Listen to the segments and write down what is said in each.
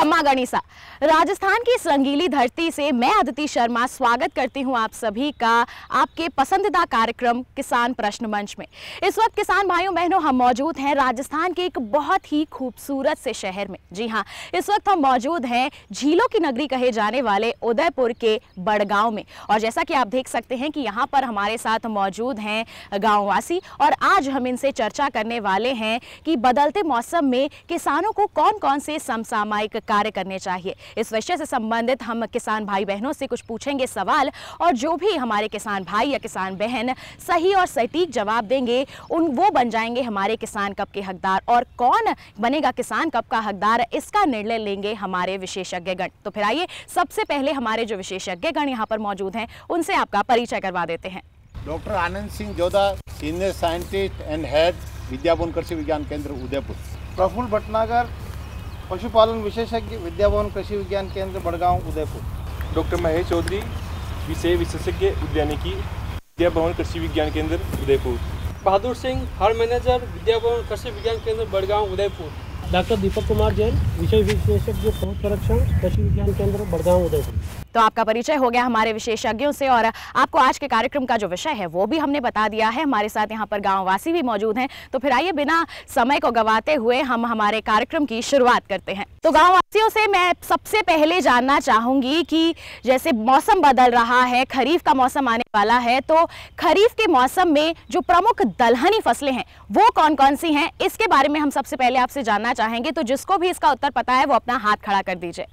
खम्मा गणिसा। राजस्थान की इस रंगीली धरती से मैं अदिति शर्मा स्वागत करती हूं आप सभी का आपके पसंदीदा कार्यक्रम किसान प्रश्न मंच में। इस वक्त किसान भाइयों बहनों हम मौजूद हैं राजस्थान के एक बहुत ही खूबसूरत से शहर में। जी हां, इस वक्त हम मौजूद हैं झीलों की नगरी कहे जाने वाले उदयपुर के बड़गांव में। और जैसा कि आप देख सकते हैं कि यहाँ पर हमारे साथ मौजूद हैं गाँववासी और आज हम इनसे चर्चा करने वाले हैं कि बदलते मौसम में किसानों को कौन कौन से समसामयिक कार्य करने चाहिए। इस विषय से संबंधित हम किसान भाई बहनों से कुछ पूछेंगे सवाल और जो भी हमारे किसान भाई या किसान बहन सही और सटीक जवाब देंगे वो बन जाएंगे हमारे किसान कप के हकदार। और कौन बनेगा किसान कप का हकदार इसका निर्णय लेंगे हमारे विशेषज्ञगण। तो फिर आइए सबसे पहले हमारे जो विशेषज्ञगण यहाँ पर मौजूद हैं उनसे आपका परिचय करवा देते हैं। Doctor Anand Singh Jodha, senior scientist and head Vidyabhawan Krishi Vigyan केंद्र उदयपुर। प्रफुल्ल भटनागर, पशुपालन विशेषज्ञ, विद्याभवन कृषि विज्ञान केंद्र बड़गांव उदयपुर। डॉक्टर महेश चौधरी, विषय विशेषज्ञ उद्यानिकी, विद्याभवन कृषि विज्ञान केंद्र उदयपुर। बहादुर सिंह, हार्ड मैनेजर, विद्याभवन कृषि विज्ञान केंद्र बड़गांव उदयपुर। डॉक्टर दीपक कुमार जैन, विषय विशेषज्ञ पशु संरक्षण कृषि विज्ञान केंद्र बड़गांव उदयपुर। तो आपका परिचय हो गया हमारे विशेषज्ञों से और आपको आज के कार्यक्रम का जो विषय है वो भी हमने बता दिया है। हमारे साथ यहाँ पर गांववासी भी मौजूद हैं। तो फिर आइए बिना समय को गंवाते हुए हम हमारे कार्यक्रम की शुरुआत करते हैं। तो गांववासियों से मैं सबसे पहले जानना चाहूंगी कि जैसे मौसम बदल रहा है, खरीफ का मौसम आने वाला है, तो खरीफ के मौसम में जो प्रमुख दलहनी फसलें हैं वो कौन कौन सी हैं, इसके बारे में हम सबसे पहले आपसे जानना चाहेंगे। तो जिसको भी इसका उत्तर पता है वो अपना हाथ खड़ा कर दीजिए।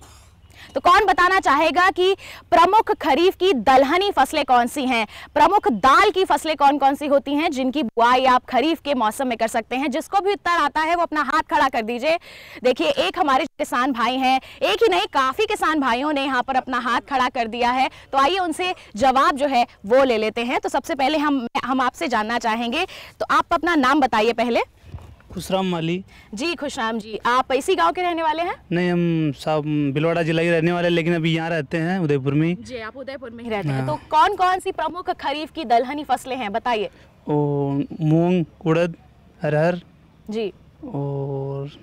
तो कौन बताना चाहेगा कि प्रमुख खरीफ की दलहनी फसलें कौन सी हैं, प्रमुख दाल की फसलें कौन कौन सी होती हैं जिनकी बुआई आप खरीफ के मौसम में कर सकते हैं। जिसको भी उत्तर आता है वो अपना हाथ खड़ा कर दीजिए। देखिए एक हमारे किसान भाई हैं, एक ही नहीं काफी किसान भाइयों ने यहाँ पर अपना हाथ खड़ा कर दिया है। तो आइए उनसे जवाब जो है वो ले लेते हैं। तो सबसे पहले हम आपसे जानना चाहेंगे, तो आप अपना नाम बताइए पहले। खुशराम माली। जी खुशराम जी, आप इसी गांव के रहने वाले हैं? नहीं, हम सब भिलवाड़ा जिला के रहने वाले, लेकिन अभी यहाँ रहते हैं उदयपुर में। जी, आप उदयपुर में ही रहते हैं। तो कौन कौन सी प्रमुख खरीफ की दलहनी फसलें हैं बताइए। मूंग, उड़द, अरहर जी और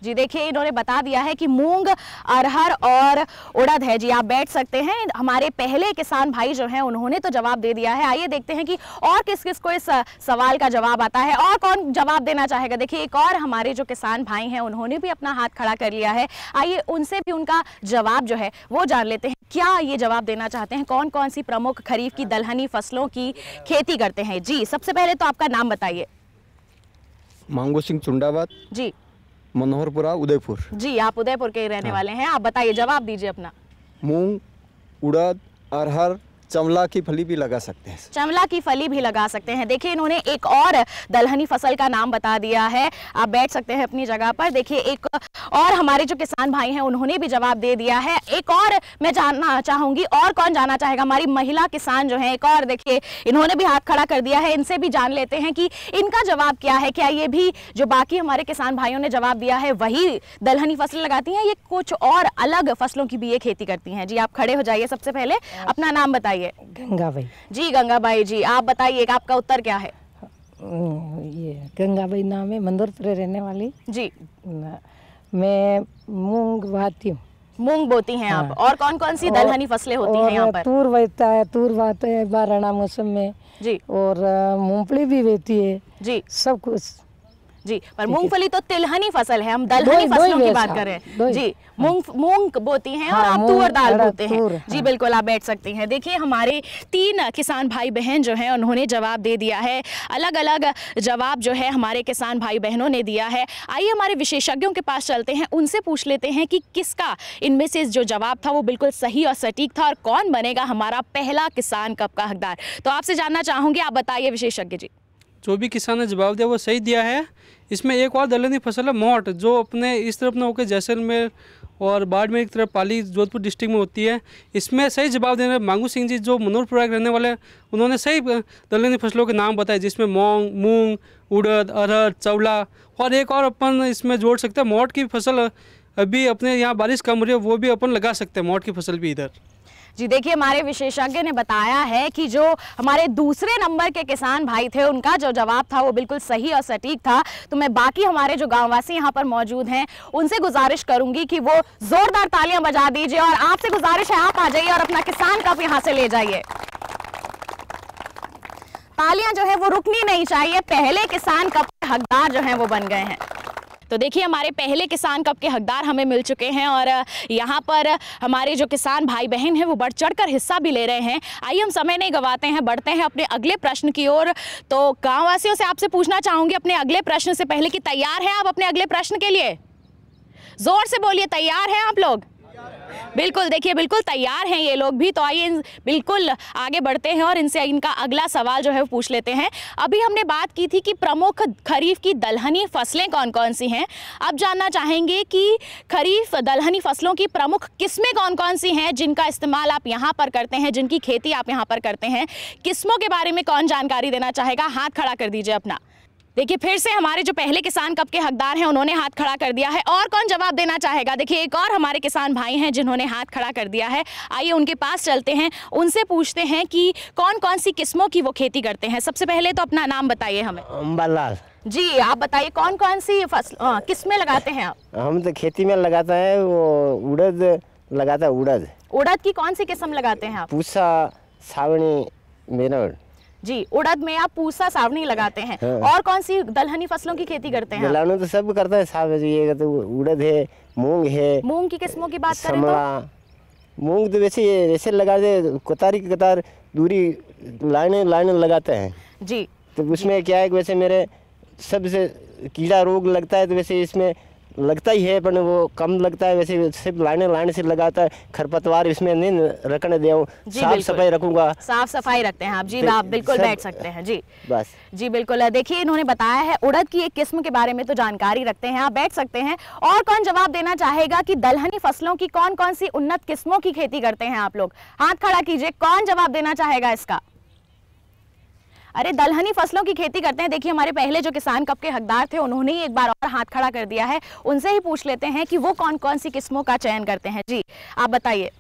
जी देखिए इन्होंने बता दिया है कि मूंग, अरहर और उड़द है। जी आप बैठ सकते हैं। हमारे पहले किसान भाई जो हैं उन्होंने तो जवाब दे दिया है। आइए देखते हैं कि और किस किस को इस सवाल का जवाब आता है और कौन जवाब देना चाहेगा। देखिए एक और हमारे जो किसान भाई हैं उन्होंने भी अपना हाथ खड़ा कर लिया है। आइए उनसे भी उनका जवाब जो है वो जान लेते हैं। क्या ये जवाब देना चाहते हैं, कौन कौन सी प्रमुख खरीफ की दलहनी फसलों की खेती करते हैं। जी सबसे पहले तो आपका नाम बताइए। मांगो सिंह चुंडाबाद। जी मनोहरपुरा उदयपुर। जी आप उदयपुर के रहने वाले हैं। आप बताइए, जवाब दीजिए अपना। मूंग, उड़द, अरहर, चमला की फली भी लगा सकते हैं। चमला की फली भी लगा सकते हैं। देखिए इन्होंने एक और दलहनी फसल का नाम बता दिया है। आप बैठ सकते हैं अपनी जगह पर। देखिए एक और हमारे जो किसान भाई हैं उन्होंने भी जवाब दे दिया है। एक और मैं जानना चाहूंगी, और कौन जानना चाहेगा? हमारी महिला किसान जो है एक और, देखिए इन्होंने भी हाथ खड़ा कर दिया है। इनसे भी जान लेते हैं कि इनका जवाब क्या है। क्या ये भी जो बाकी हमारे किसान भाइयों ने जवाब दिया है वही दलहनी फसल लगाती हैं, ये कुछ और अलग फसलों की भी ये खेती करती हैं? जी आप खड़े हो जाइए। सबसे पहले अपना नाम बताइए। गंगाबाई। जी गंगाबाई जी, आप बताइए आपका उत्तर क्या है? ये गंगाबाई नाम है, मंदोरपुर रहने वाली। जी मैं मूंग बोती हूँ। मूंग बोती हैं आप। और कौन कौन सी दलहनी फसलें होती हैं यहाँ पर? तूर बोता है, तूर बोते है बारह मौसम में। जी और मूंगफली भी बोती है। जी सब कुछ। जी पर मूंगफली तो तिलहनी फसल है, हम दलहनी फसलों की बात कर रहे हैं। जी मूंग बोती हैं और आप तूर दाल बोते हैं। जी बिल्कुल, आप बैठ सकती हैं। देखिए हमारे 3 किसान भाई बहन जो हैं उन्होंने जवाब दे दिया है। अलग अलग जवाब जो है हमारे किसान भाई बहनों ने दिया है। आइए हमारे विशेषज्ञों के पास चलते हैं, उनसे पूछ लेते हैं कि किसका इनमें से जो जवाब था वो बिल्कुल सही और सटीक था और कौन बनेगा हमारा पहला किसान कप का हकदार। तो आपसे जानना चाहूँगी, आप बताइए विशेषज्ञ जी। जो भी किसान ने जवाब दिया वो सही दिया है। इसमें एक और दलहनी फसल है मोट, जो अपने इस तरफ ना होकर जैसलमेर और बाड़मेर की तरफ पाली जोधपुर डिस्ट्रिक्ट में होती है। इसमें सही जवाब देने मांगू सिंह जी जो मनोहरपुरा के रहने वाले हैं, उन्होंने सही दलहनी फसलों के नाम बताए, जिसमें मूंग, उड़द, अरहर, चवला और एक और अपन इसमें जोड़ सकते हैं मोट की फसल अभी अपने यहाँ बारिश कम हो रही है, वो भी अपन लगा सकते हैं मोट की फसल भी इधर। जी देखिए, हमारे विशेषज्ञ ने बताया है कि जो हमारे दूसरे नंबर के किसान भाई थे उनका जो जवाब था वो बिल्कुल सही और सटीक था। तो मैं बाकी हमारे जो गांववासी यहाँ पर मौजूद हैं उनसे गुजारिश करूंगी कि वो जोरदार तालियां बजा दीजिए और आपसे गुजारिश है आप आ जाइए और अपना किसान कप यहाँ से ले जाइए। तालियां जो है वो रुकनी नहीं चाहिए, पहले किसान कप के हकदार जो हैं वो बन गए हैं। तो देखिए, हमारे पहले किसान कप के हकदार हमें मिल चुके हैं और यहाँ पर हमारे जो किसान भाई बहन हैं वो बढ़ चढ़कर हिस्सा भी ले रहे हैं। आइए हम समय नहीं गंवाते हैं, बढ़ते हैं अपने अगले प्रश्न की ओर। तो गांववासियों से आपसे पूछना चाहूँगी अपने अगले प्रश्न से पहले कि तैयार हैं आप अपने अगले प्रश्न के लिए? जोर से बोलिए, तैयार हैं आप लोग? बिल्कुल, देखिए बिल्कुल तैयार हैं ये लोग भी। तो आइए बिल्कुल आगे बढ़ते हैं और इनसे इनका अगला सवाल जो है वो पूछ लेते हैं। अभी हमने बात की थी कि प्रमुख खरीफ की दलहनी फसलें कौन कौन सी हैं। अब जानना चाहेंगे कि खरीफ दलहनी फसलों की प्रमुख किस्में कौन कौन सी हैं जिनका इस्तेमाल आप यहाँ पर करते हैं, जिनकी खेती आप यहाँ पर करते हैं। किस्मों के बारे में कौन जानकारी देना चाहेगा? हाथ खड़ा कर दीजिए अपना। देखिए, फिर से हमारे जो पहले किसान कप के हकदार हैं उन्होंने हाथ खड़ा कर दिया है। और कौन जवाब देना चाहेगा? देखिए, एक और हमारे किसान भाई हैं जिन्होंने हाथ खड़ा कर दिया है। आइए उनके पास चलते हैं, उनसे पूछते हैं कि कौन कौन सी किस्मों की वो खेती करते हैं। सबसे पहले तो अपना नाम बताइए हमें। अम्बालाल जी, आप बताइए कौन कौन सी फसल किस्में लगाते हैं आप? हम तो खेती में लगाता है, वो उड़द लगाता है। उड़द की कौन सी किस्म लगाते हैं आप? पूसा, सावनी, मेरठ। जी, उड़द में आप पूसा सावनी लगाते हैं। हाँ। और कौन सी दलहनी फसलों की खेती करते हैं? दलहनी तो सब करता है साहब, ये तो उड़द है, मूंग है। मूंग की किस्मों की बात करें तो मूंग तो वैसे लगाते, कतारी की कतार दूरी लाइनें लगाते हैं जी। तो उसमें क्या है कि वैसे मेरे सबसे कीड़ा रोग लगता है तो वैसे इसमें लगता ही है, पर वो कम लगता है। वैसे सिर्फ लाइन से लगाता है। खरपतवार इसमें नहीं रखने दे, साफ सफाई रखूंगा। साफ सफाई रखते हैं आप? जी, आप बिल्कुल बैठ सकते हैं जी। बस जी बिल्कुल। देखिए, इन्होंने बताया है उड़द की एक किस्म के बारे में तो जानकारी रखते हैं, आप बैठ सकते हैं। और कौन जवाब देना चाहेगा कि दलहनी फसलों की कौन कौन सी उन्नत किस्मों की खेती करते हैं आप लोग? हाथ खड़ा कीजिए, कौन जवाब देना चाहेगा इसका? अरे, दलहनी फसलों की खेती करते हैं। देखिए, हमारे पहले जो किसान कप के हकदार थे उन्होंने ही एक बार और हाथ खड़ा कर दिया है। उनसे ही पूछ लेते हैं कि वो कौन कौन सी किस्मों का चयन करते हैं। जी, आप बताइए।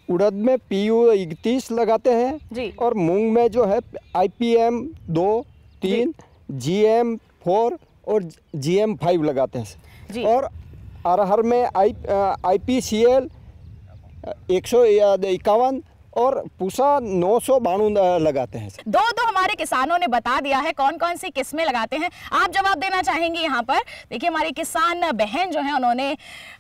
उड़द में PU 31 लगाते हैं जी। और मूंग में जो है IPM 2, 3, GM 4 और GM 5 लगाते हैं जी। और अरहर में IPCL 151 और पूसा 992 लगाते हैं। दो हमारे किसानों ने बता दिया है कौन कौन सी किस्में लगाते हैं। आप जवाब देना चाहेंगे यहाँ पर? देखिए, हमारी किसान बहन जो है उन्होंने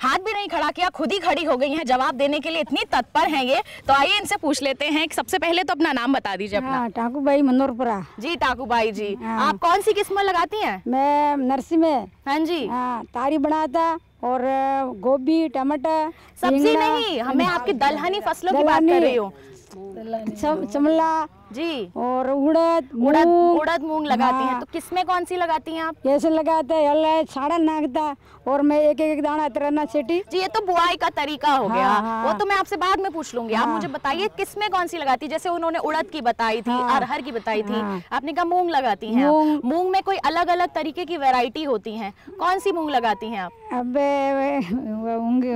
हाथ भी नहीं खड़ा किया, खुद ही खड़ी हो गई हैं जवाब देने के लिए, इतनी तत्पर हैं ये। तो आइए इनसे पूछ लेते हैं। सबसे पहले तो अपना नाम बता दीजिए अपना। टाकूबाई मनोरपुरा। जी टाकूबाई जी, आप कौन सी किस्में लगाती हैं? मैं नर्सी में। हाँ जी। तारी बनाता और गोभी, टमाटर, सब्जी नहीं, हमें आपकी दलहनी फसलों की बात कर रही हूँ। चमला जी और उड़द मूंग लगाती हैं। तो किस्में कौन सी लगाती हैं आप? कैसे लगाते हैं? साड़ा नागता और मैं एक दाना तरना सेटी। जी, ये तो बुआई का तरीका हो गया। वो तो मैं आपसे बाद में पूछ लूंगी। आप मुझे बताइए किस्में कौन सी लगाती? जैसे उन्होंने उड़द की बताई थी, अरहर की बताई थी, आपने कहा मूंग लगाती हैं। मूंग में कोई अलग अलग तरीके की वैरायटी होती है, कौन सी मूंग लगाती हैं आप? अब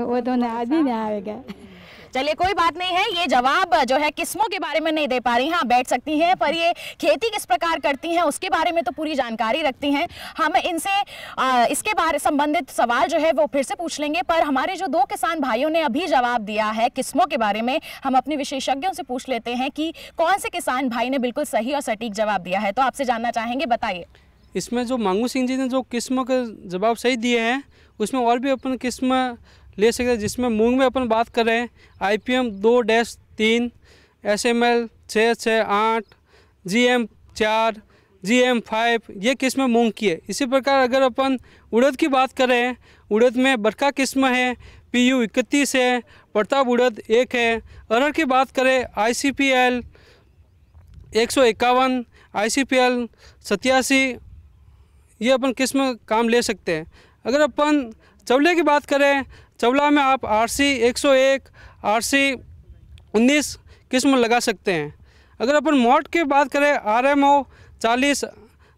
वो तो आदमी नहीं आएगा। चलिए, कोई बात नहीं है। ये जवाब जो है किस्मों के बारे में नहीं दे पा रही हैं, आप बैठ सकती हैं, पर ये खेती किस प्रकार करती हैं उसके बारे में तो पूरी जानकारी रखती हैं। हम इनसे इसके बारे संबंधित सवाल जो है वो फिर से पूछ लेंगे, पर हमारे जो दो किसान भाइयों ने अभी जवाब दिया है किस्मों के बारे में, हम अपने विशेषज्ञों से पूछ लेते हैं कि कौन से किसान भाई ने बिल्कुल सही और सटीक जवाब दिया है। तो आपसे जानना चाहेंगे, बताइए। इसमें जो मांगू सिंह जी ने जो किस्मों के जवाब सही दिए हैं उसमें और भी अपन किस्म ले सकते हैं, जिसमें मूंग में अपन बात कर रहे हैं IPM 2-3, SML 668, GM 4, GM 5, ये किस्म मूंग की है। इसी प्रकार अगर अपन उड़द की बात कर रहे हैं, उड़द में बरका किस्म है, PU 31 है, प्रताप उड़द 1 है। अरहर की बात करें ICPL 151, ICPL 87, ये अपन किस्म काम ले सकते हैं। अगर अपन चवले की बात करें, चवला में आप RC 101, RC 19 किस्म लगा सकते हैं। अगर अपन मोट की बात करें RMO 40,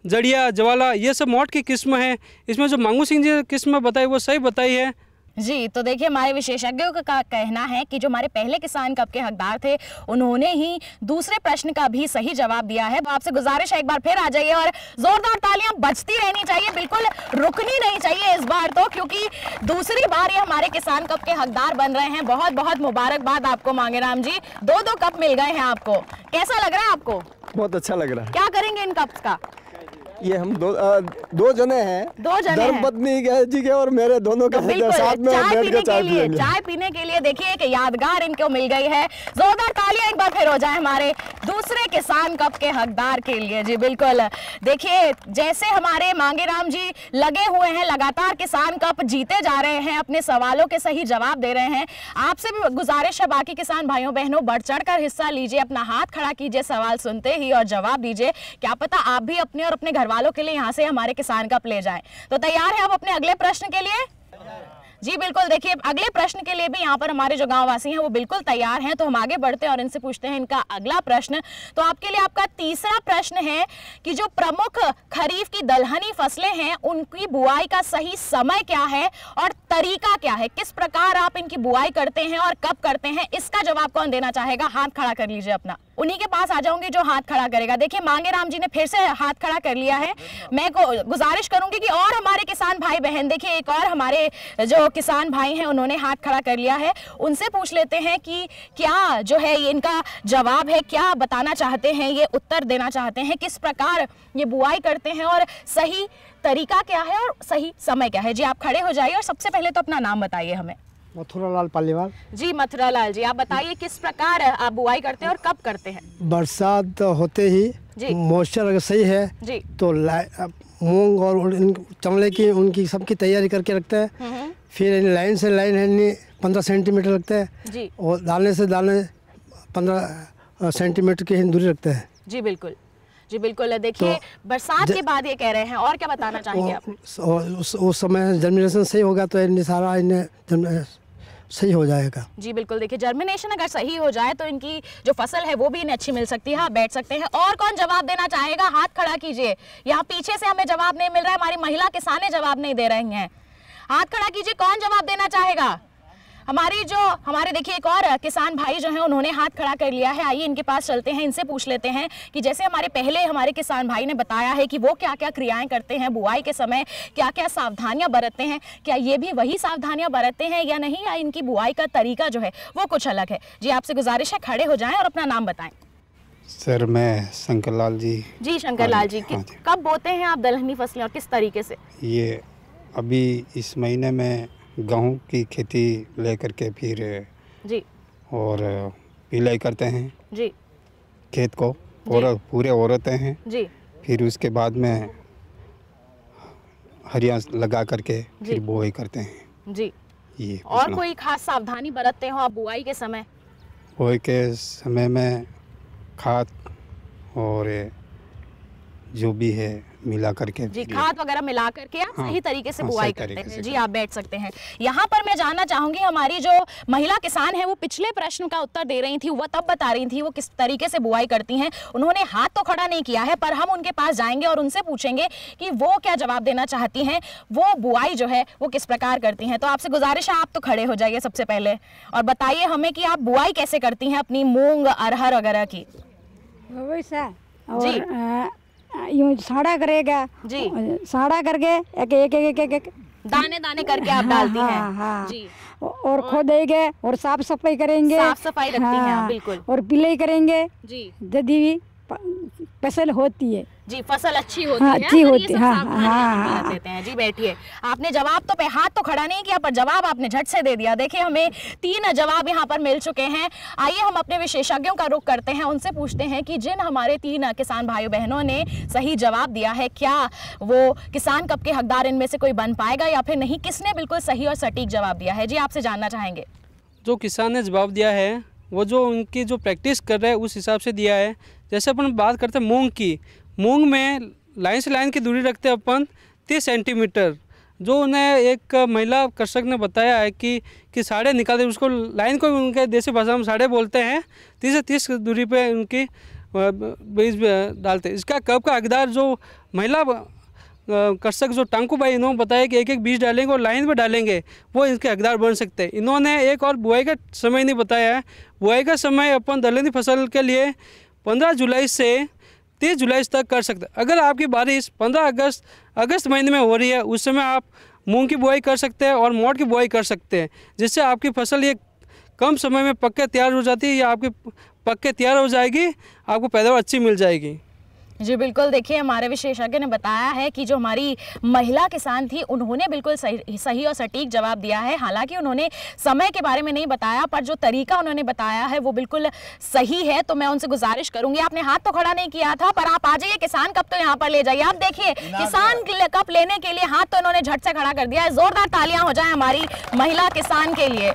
जड़िया, जवाला, ये सब मोट की किस्म है। इसमें जो मांगू सिंह जी किस्म बताई वो सही बताई है जी। तो देखिए हमारे विशेषज्ञों का कहना है कि जो हमारे पहले किसान कप के हकदार थे उन्होंने ही दूसरे प्रश्न का भी सही जवाब दिया है। तो आपसे गुजारिश है एक बार फिर आ जाइए और जोरदार तालियां बजती रहनी चाहिए, बिल्कुल रुकनी नहीं चाहिए इस बार तो, क्योंकि दूसरी बार ये हमारे किसान कप के हकदार बन रहे हैं। बहुत बहुत मुबारकबाद आपको मांगेराम जी, 2-2 कप मिल गए हैं आपको। कैसा लग रहा है आपको? बहुत अच्छा लग रहा है। क्या करेंगे इन कप्स का? ये हम दो जने हैं, 2 जने हैं, धर्मपत्नी जी के और मेरे दोनों के साथ में चाय पीने के लिए देखिए एक यादगार इनको मिल गई है। जोरदार तालियां एक बार फिर हो जाए हमारे दूसरे किसान कप के हकदार के लिए। जी बिल्कुल, देखिए जैसे हमारे मांगेराम जी लगे हुए हैं, लगातार किसान कप जीते जा रहे हैं, अपने सवालों के सही जवाब दे रहे हैं। आपसे भी गुजारिश है बाकी किसान भाइयों बहनों, बढ़ चढ़ कर हिस्सा लीजिए, अपना हाथ खड़ा कीजिए सवाल सुनते ही और जवाब दीजिए। क्या पता आप भी अपने और अपने घर वालों के लिए यहाँ से हमारे किसान कप ले जाएं। तो तैयार है आप अपने अगले प्रश्न के लिए? जी बिल्कुल, देखिए अगले प्रश्न के लिए भी यहाँ पर हमारे जो गांव वासी हैं वो बिल्कुल तैयार हैं। तो हम आगे बढ़ते हैं और इनसे पूछते हैं इनका अगला प्रश्न। तो आपके लिए आपका तीसरा प्रश्न है कि जो प्रमुख खरीफ की दलहनी फसलें हैं उनकी बुआई का सही समय क्या है और तरीका क्या है, किस प्रकार आप इनकी बुआई करते हैं और कब करते हैं, इसका जवाब कौन देना चाहेगा? हाथ खड़ा कर लीजिए अपना। उन्हीं के पास आ जाऊंगी जो हाथ खड़ा करेगा। देखिए मांगेराम जी ने फिर से हाथ खड़ा कर लिया है। मैं गुजारिश करूंगी कि और हमारे किसान भाई बहन, देखिए एक और हमारे जो किसान भाई हैं उन्होंने हाथ खड़ा कर लिया है, उनसे पूछ लेते हैं कि क्या जो है ये इनका जवाब है, क्या बताना चाहते हैं, ये उत्तर देना चाहते हैं, किस प्रकार ये बुआई करते हैं और सही तरीका क्या है और सही समय क्या है। जी आप खड़े हो जाइए और सबसे पहले तो अपना नाम बताइए हमें। मथुरालाल पालीवाल। जी मथुरालाल जी, आप बताइए किस प्रकार आप बुआई करते हैं और कब करते हैं? बरसात होते ही मॉइस्चर अगर सही है जी तो मूंग और चमड़े की उनकी सबकी तैयारी करके रखते हैं। फिर लाइन से लाइन है 15 सेंटीमीटर रखते हैं जी, और दाने से दाने 15 सेंटीमीटर की दूरी रखते हैं। जी बिल्कुल, जी बिल्कुल। देखिए तो बरसात के बाद ये कह रहे हैं, और क्या बताना चाहेंगे आप? उस समय जर्मिनेशन सही होगा तो इन्हें सारा सही हो जाएगा। जी बिल्कुल, देखिए जर्मिनेशन अगर सही हो जाए तो इनकी जो फसल है वो भी इन्हें अच्छी मिल सकती है। आप बैठ सकते हैं। और कौन जवाब देना चाहेगा? हाथ खड़ा कीजिए। यहाँ पीछे से हमें जवाब नहीं मिल रहा है, हमारी महिला किसानें जवाब नहीं दे रही हैं। हाथ खड़ा कीजिए, कौन जवाब देना चाहेगा? हमारे देखिए एक और किसान भाई जो हैं उन्होंने हाथ खड़ा कर लिया है। आइए इनके पास चलते हैं, इनसे पूछ लेते हैं कि जैसे हमारे किसान भाई ने बताया है कि वो क्या क्या क्रियाएं करते हैं बुआई के समय, क्या क्या सावधानियां बरतते हैं, क्या ये भी वही सावधानियां बरतते हैं या नहीं, या इनकी बुआई का तरीका जो है वो कुछ अलग है। जी आपसे गुजारिश है खड़े हो जाएं और अपना नाम बताएं। सर मैं शंकरलाल जी। जी शंकरलाल जी, कब बोते हैं आप दलहनी फसलें और किस तरीके से? ये अभी इस महीने में गेहूँ की खेती लेकर के फिर जी और पिलाई करते हैं जी खेत को, और पूरे औरतें हैं जी। फिर उसके बाद में हरिया लगा करके फिर बुआई करते हैं जी। ये और कोई खास सावधानी बरतते हो आप बुआई के समय? बुआई के समय में खाद और जो भी है मिला करके जी, खाद वगैरह मिला करके आप सही तरीके से बुआई करते हैं। जी आप बैठ सकते हैं। यहाँ पर मैं जानना चाहूंगी, हमारी जो महिला किसान है वो पिछले प्रश्न का उत्तर दे रही थी, वो तब बता रही थी वो किस तरीके से बुआई करती हैं। उन्होंने हाथ तो खड़ा नहीं किया है, पर हम उनके पास जाएंगे और उनसे पूछेंगे कि वो क्या जवाब देना चाहती हैं, वो बुआई जो है वो किस प्रकार करती हैं। तो आपसे गुजारिश है आप तो खड़े हो जाइए सबसे पहले और बताइए हमें कि आप बुआई कैसे करती हैं अपनी मूंग अरहर वगैरह की। यूँ साड़ा करेगा जी, साड़ा करके एक दाने दाने करके आप डालती हैं जी, और खोदेंगे और साफ सफाई करेंगे, साफ सफाई रखती हैं बिल्कुल, और पिलाई करेंगे जी, यदि भी फसल होती है जी, फसल अच्छी होती है, अच्छी होती है। देते हैं। जी बैठिए। आपने जवाब तो हाथ तो खड़ा नहीं किया, पर जवाब आपने झट से दे दिया। देखिए हमें 3 जवाब यहाँ पर मिल चुके हैं। आइए हम अपने विशेषज्ञों का रुख करते हैं, उनसे पूछते हैं कि जिन हमारे 3 किसान भाइयों बहनों ने सही जवाब दिया है, क्या वो किसान कप के हकदार इनमें से कोई बन पाएगा या फिर नहीं, किसने बिल्कुल सही और सटीक जवाब दिया है। जी आपसे जानना चाहेंगे। जो किसान ने जवाब दिया है वो जो उनकी जो प्रैक्टिस कर रहे हैं उस हिसाब से दिया है। जैसे अपन बात करते हैं मूंग की, मूंग में लाइन से लाइन की दूरी रखते हैं अपन 30 सेंटीमीटर। जो उन्हें एक महिला कृषक ने बताया है कि साड़े निकालते, उसको लाइन को उनके देसी भाषा में साड़े बोलते हैं। 30 से 30 दूरी पे उनकी बीज डालते हैं। इसका कब का हकदार जो महिला कृषक जो टांकूबाई इन्होंने बताया कि एक एक बीज डालेंगे और लाइन में डालेंगे, वो इसके हकदार बन सकते हैं। इन्होंने एक और बुआई का समय नहीं बताया है। बुआई का समय अपन दलहनी फसल के लिए 15 जुलाई से 30 जुलाई तक कर सकते हैं। अगर आपकी बारिश 15 अगस्त महीने में हो रही है, उस समय आप मूंग की बुआई कर सकते हैं और मोट की बुआई कर सकते हैं, जिससे आपकी फसल ये कम समय में पक के तैयार हो जाती है या आपकी पक के तैयार हो जाएगी, आपको पैदावार अच्छी मिल जाएगी। जी बिल्कुल, देखिए हमारे विशेषज्ञ ने बताया है कि जो हमारी महिला किसान थी उन्होंने बिल्कुल सही और सटीक जवाब दिया है। हालांकि उन्होंने समय के बारे में नहीं बताया, पर जो तरीका उन्होंने बताया है वो बिल्कुल सही है। तो मैं उनसे गुजारिश करूंगी, आपने हाथ तो खड़ा नहीं किया था, पर आप आ जाइए किसान कप तो यहाँ पर ले जाइए। आप देखिए किसान कप लेने के लिए हाथ तो इन्होंने झट से खड़ा कर दिया है। जोरदार तालियां हो जाए हमारी महिला किसान के लिए।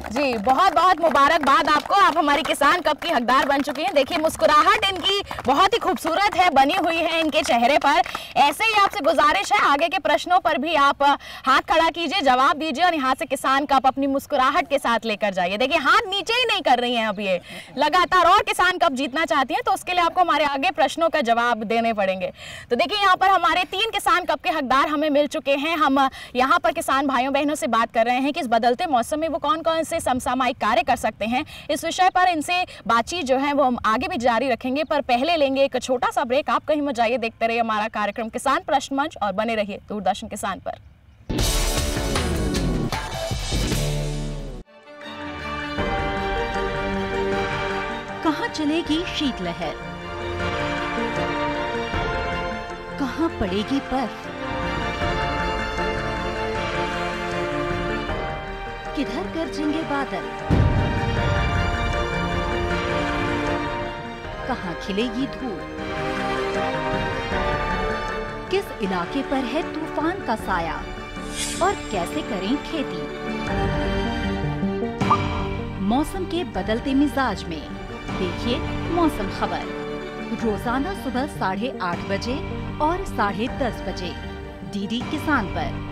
जी बहुत बहुत मुबारकबाद आपको, आप हमारी किसान कप की हकदार बन चुकी हैं। देखिए मुस्कुराहट इनकी बहुत ही खूबसूरत है, बनी हुई है इनके चेहरे पर। ऐसे ही आपसे गुजारिश है, आगे के प्रश्नों पर भी आप हाथ खड़ा कीजिए, जवाब दीजिए और यहाँ से किसान कप अपनी मुस्कुराहट के साथ लेकर जाइए। देखिए हाथ नीचे ही नहीं कर रही हैं अब ये, लगातार और किसान कप जीतना चाहती हैं, तो उसके लिए आपको हमारे आगे प्रश्नों का जवाब देने पड़ेंगे। तो देखिए यहाँ पर हमारे 3 किसान कप के हकदार हमें मिल चुके हैं। हम यहाँ पर किसान भाइयों बहनों से बात कर रहे हैं कि इस बदलते मौसम में वो कौन कौन से समसामयिक कार्य कर सकते हैं। इस विषय पर इनसे बातचीत जो है वो हम आगे भी जारी रखेंगे, पर पहले लेंगे एक छोटा सा ब्रेक। आप कहीं मत जाइए, देखते रहिए हमारा कार्यक्रम किसान प्रश्न मंच और बने रहिए दूरदर्शन किसान पर। कहां चलेगी शीतलहर, कहां पड़ेगी बर्फ, किधर गरजेंगे बादल, कहां खिलेगी धूप, किस इलाके पर है तूफान का साया और कैसे करें खेती। मौसम के बदलते मिजाज में देखिए मौसम खबर, रोजाना सुबह 8:30 बजे और 10:30 बजे डीडी किसान पर।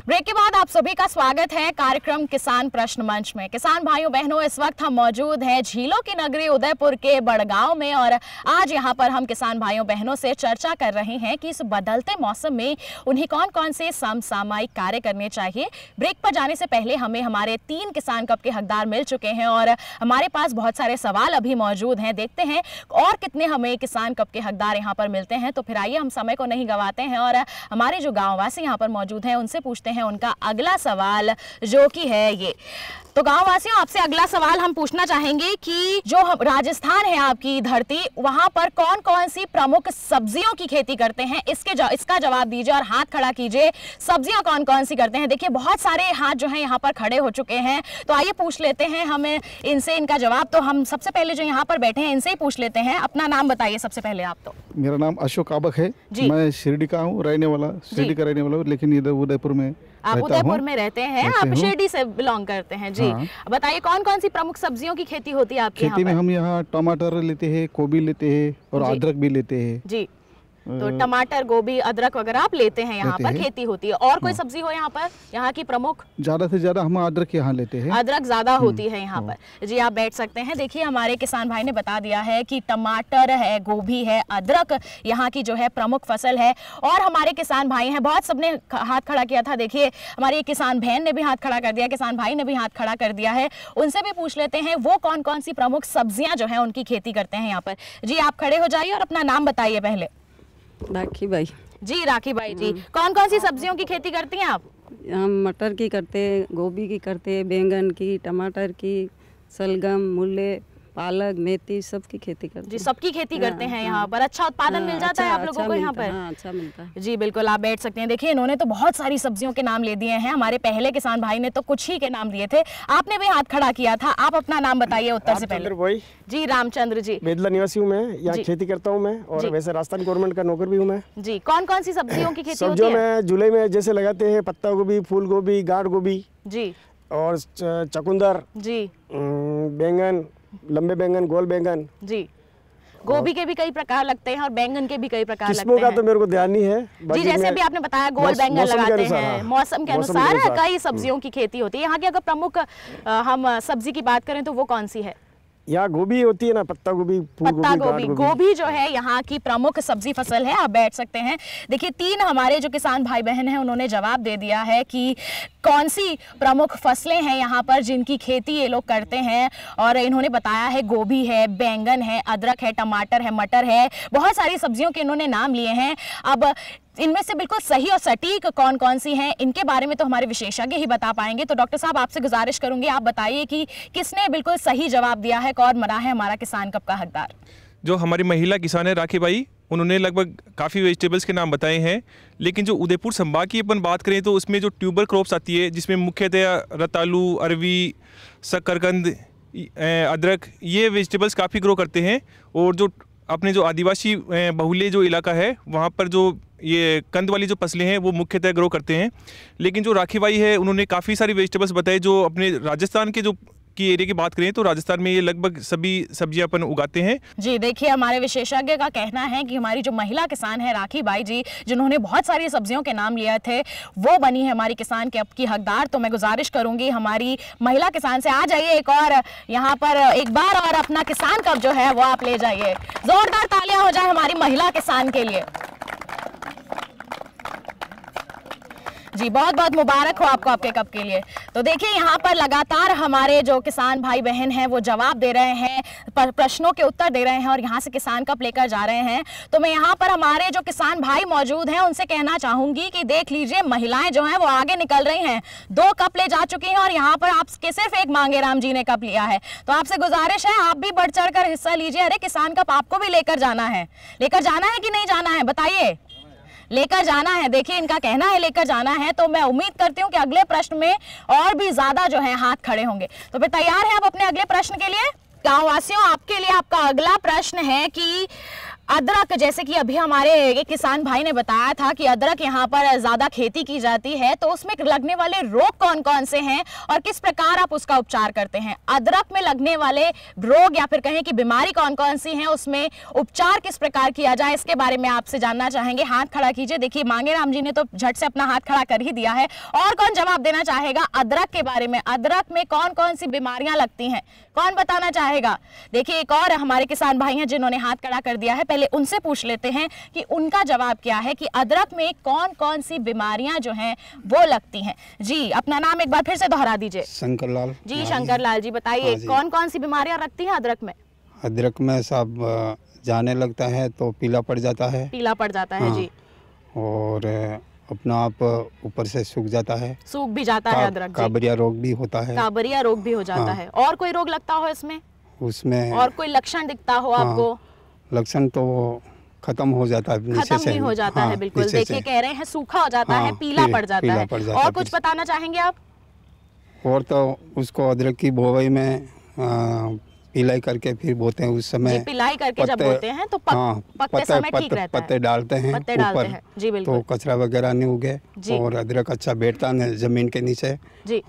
ब्रेक के बाद आप सभी का स्वागत है कार्यक्रम किसान प्रश्न मंच में। किसान भाइयों बहनों, इस वक्त हम मौजूद हैं झीलों की नगरी उदयपुर के बड़गांव में और आज यहाँ पर हम किसान भाइयों बहनों से चर्चा कर रहे हैं कि इस बदलते मौसम में उन्हें कौन कौन से समसामयिक कार्य करने चाहिए। ब्रेक पर जाने से पहले हमें हमारे 3 किसान कप के हकदार मिल चुके हैं और हमारे पास बहुत सारे सवाल अभी मौजूद हैं। देखते हैं और कितने हमें किसान कप के हकदार यहाँ पर मिलते हैं। तो फिर आइए हम समय को नहीं गंवाते हैं और हमारे जो गाँववासी यहाँ पर मौजूद हैं उनसे पूछते हैं उनका अगला सवाल, जो कि है ये। तो गाँव वासियों, आपसे अगला सवाल हम पूछना चाहेंगे कि जो राजस्थान है आपकी धरती, वहां पर कौन कौन सी प्रमुख सब्जियों की खेती करते हैं, इसका जवाब दीजिए और हाथ खड़ा कीजिए। सब्जियां कौन कौन सी करते हैं? देखिए बहुत सारे हाथ जो हैं यहाँ पर खड़े हो चुके हैं, तो आइए पूछ लेते हैं हमें इनसे इनका जवाब। तो हम सबसे पहले जो यहाँ पर बैठे हैं इनसे ही पूछ लेते हैं। अपना नाम बताइए सबसे पहले आप। तो मेरा नाम अशोक आबक है, मैं शिरडी का हूँ, रहने वाला शिरडी का रहने वाला हूँ, लेकिन इधर उदयपुर में आप उदयपुर में रहते हैं, आप शिरडी से बिलोंग करते हैं जी। हाँ। बताइए कौन कौन सी प्रमुख सब्जियों की खेती होती है आपके खेती में? हम यहाँ टमाटर लेते हैं, गोभी लेते हैं और अदरक भी लेते हैं जी। तो टमाटर, गोभी, अदरक वगैरह आप लेते हैं यहाँ पर, खेती होती है। और कोई सब्जी हो यहाँ पर, यहाँ की प्रमुख? ज्यादा से ज्यादा हम अदरक यहाँ लेते हैं, अदरक ज्यादा होती है यहाँ पर जी। आप बैठ सकते हैं। देखिए हमारे किसान भाई ने बता दिया है कि टमाटर है, गोभी है, अदरक यहाँ की जो है प्रमुख फसल है। और हमारे किसान भाई हैं, बहुत सबने हाथ खड़ा किया था। देखिए हमारी किसान बहन ने भी हाथ खड़ा कर दिया, किसान भाई ने भी हाथ खड़ा कर दिया है। उनसे भी पूछ लेते हैं वो कौन कौन सी प्रमुख सब्जियां जो है उनकी खेती करते हैं यहाँ पर। जी आप खड़े हो जाइए और अपना नाम बताइए पहले। राखी भाई जी। राखी भाई जी, कौन कौन सी सब्जियों की खेती करती हैं आप? हम मटर की करते हैं, गोभी की करते हैं, बैंगन की, टमाटर की, सलगम, मूले, पालक, मेथी, सबकी खेती करते हैं जी। सबकी खेती करते हैं यहाँ पर। अच्छा उत्पादन मिल जाता है आप लोगों को यहाँ पर? हाँ, अच्छा मिलता है जी बिल्कुल, आप बैठ सकते हैं। देखिए इन्होंने तो बहुत सारी सब्जियों के नाम ले दिए हैं। हमारे पहले किसान भाई ने तो कुछ ही के नाम दिए थे, आपने भी हाथ खड़ा किया था। आप अपना नाम बताइए उत्तर से पहले। जी रामचंद्र जी। बेदला निवासी हूँ मैं, यहाँ खेती करता हूँ मैं, और वैसे राजस्थान गवर्नमेंट का नौकर भी हूँ मैं जी। कौन कौन सी सब्जियों की खेती होती है? सब्जियों में जुलाई में जैसे लगाते हैं पत्ता गोभी, फूल गोभी, गाढ़ गोभी जी, और चकुंदर जी, बैंगन, लंबे बैंगन, गोल बैंगन जी, गोभी के भी कई प्रकार लगते हैं और बैंगन के भी कई प्रकार लगते किस्मों का हैं। तो मेरे को ध्यान नहीं है। जी, जैसे भी आपने बताया गोल बैंगन लगाते हैं, मौसम के अनुसार कई सब्जियों की खेती होती है। यहाँ की अगर प्रमुख हम सब्जी की बात करें तो वो कौन सी है? यहाँ गोभी होती है ना, पत्ता गोभी, पत्ता गोभी। गोभी जो है यहाँ की प्रमुख सब्जी फसल है। आप बैठ सकते हैं। देखिए 3 हमारे जो किसान भाई बहन हैं उन्होंने जवाब दे दिया है कि कौन सी प्रमुख फसलें हैं यहाँ पर जिनकी खेती ये लोग करते हैं, और इन्होंने बताया है गोभी है, बैंगन है, अदरक है, टमाटर है, मटर है, बहुत सारी सब्जियों के इन्होंने नाम लिए हैं। अब इनमें से बिल्कुल सही और सटीक कौन कौन सी हैं, इनके बारे में तो हमारे विशेषज्ञ ही बता पाएंगे। तो डॉक्टर साहब आपसे गुजारिश करूंगी, आप बताइए कि किसने बिल्कुल सही जवाब दिया है, कौन बना है हमारा किसान कप का हकदार? जो हमारी महिला किसान है राखी बाई, उन्होंने लगभग काफ़ी वेजिटेबल्स के नाम बताए हैं। लेकिन जो उदयपुर संभाग की अपन बात करें तो उसमें जो ट्यूबर क्रॉप्स आती है, जिसमें मुख्यतः रतालू, अरवी, शकरकंद, अदरक, ये वेजिटेबल्स काफ़ी ग्रो करते हैं। और जो अपने जो आदिवासी बहुल्य जो इलाका है वहाँ पर जो ये कंद वाली जो फसलें हैं वो मुख्यतः ग्रो करते हैं। लेकिन जो राखी बाई है उन्होंने काफ़ी सारी वेजिटेबल्स बताए जो अपने राजस्थान के जो की एरिया की बात करें तो राजस्थान में ये लगभग सभी सब्जियां अपन उगाते हैं। जी देखिए, हमारे विशेषज्ञ का कहना है कि हमारी जो महिला किसान है राखी बाई जी, जिन्होंने बहुत सारी सब्जियों के नाम लिए थे, वो बनी है हमारी किसान कप की हकदार। तो मैं गुजारिश करूंगी हमारी महिला किसान से, आ जाइए एक और यहाँ पर एक बार और अपना किसान कप जो है वो आप ले जाइए। जोरदार तालियां हो जाए हमारी महिला किसान के लिए। जी बहुत बहुत मुबारक हो आपको आपके कप के लिए। तो देखिए यहाँ पर लगातार हमारे जो किसान भाई बहन हैं वो जवाब दे रहे हैं, प्रश्नों के उत्तर दे रहे हैं और यहाँ से किसान कप लेकर जा रहे हैं। तो मैं यहाँ पर हमारे जो किसान भाई मौजूद हैं उनसे कहना चाहूंगी कि देख लीजिए महिलाएं जो हैं वो आगे निकल रही हैं, 2 कप ले जा चुकी हैं और यहाँ पर आपके सिर्फ एक मांगेराम जी ने कप लिया है। तो आपसे गुजारिश है आप भी बढ़ चढ़ कर हिस्सा लीजिए। अरे किसान कप आपको भी लेकर जाना है कि नहीं जाना है, बताइए। लेकर जाना है, देखिए इनका कहना है लेकर जाना है। तो मैं उम्मीद करती हूँ कि अगले प्रश्न में और भी ज्यादा जो है हाथ खड़े होंगे। तो फिर तैयार हैं आप अपने अगले प्रश्न के लिए? गाँव वासियों, आपके लिए आपका अगला प्रश्न है कि अदरक, जैसे कि अभी हमारे एक किसान भाई ने बताया था कि अदरक यहाँ पर ज़्यादा खेती की जाती है, तो उसमें लगने वाले रोग कौन कौन से हैं और किस प्रकार आप उसका उपचार करते हैं? अदरक में लगने वाले रोग या फिर कहें कि बीमारी कौन कौन सी हैं, उसमें उपचार किस प्रकार किया जाए, इसके बारे में आपसे जानना चाहेंगे। हाथ खड़ा कीजिए। देखिए मांगेराम जी ने तो झट से अपना हाथ खड़ा कर ही दिया है। और कौन जवाब देना चाहेगा अदरक के बारे में? अदरक में कौन कौन सी बीमारियां लगती हैं, कौन बताना चाहेगा? देखिए एक और हमारे किसान भाई हैं जिन्होंने हाथ खड़ा कर दिया है, पहले उनसे पूछ लेते हैं कि उनका जवाब क्या है कि अदरक में कौन कौन सी बीमारियां जो हैं वो लगती हैं। जी अपना नाम एक बार फिर से दोहरा दीजिए। शंकर लाल जी। शंकर लाल जी बताइए कौन कौन सी बीमारियां लगती हैं अदरक में? अदरक में सब जाने लगता है तो पीला पड़ जाता है। पीला पड़ जाता है जी। और अपना आप ऊपर से सूख जाता है, सूख भी जाता है अदरक। काबरिया रोग भी होता है। काबरिया रोग भी हो जाता है। और कोई रोग लगता हो इसमें? उसमें और कोई लक्षण दिखता हो आपको? लक्षण तो खत्म हो जाता है, खत्म ही हो जाता है बिल्कुल। देखिए कह रहे हैं सूखा हो जाता है, पीला पड़ जाता है। और कुछ बताना चाहेंगे आप? और तो उसको अदरक की बोवाई में पिलाई करके फिर बोते हैं। उस समय पिलाई करके जब बोते हैं तो पकते समय ठीक रहता है। पत्ते डालते हैं ऊपर जी बिल्कुल, तो कचरा वगैरह नहीं उगे और अदरक अच्छा बैठता है जमीन के नीचे जी।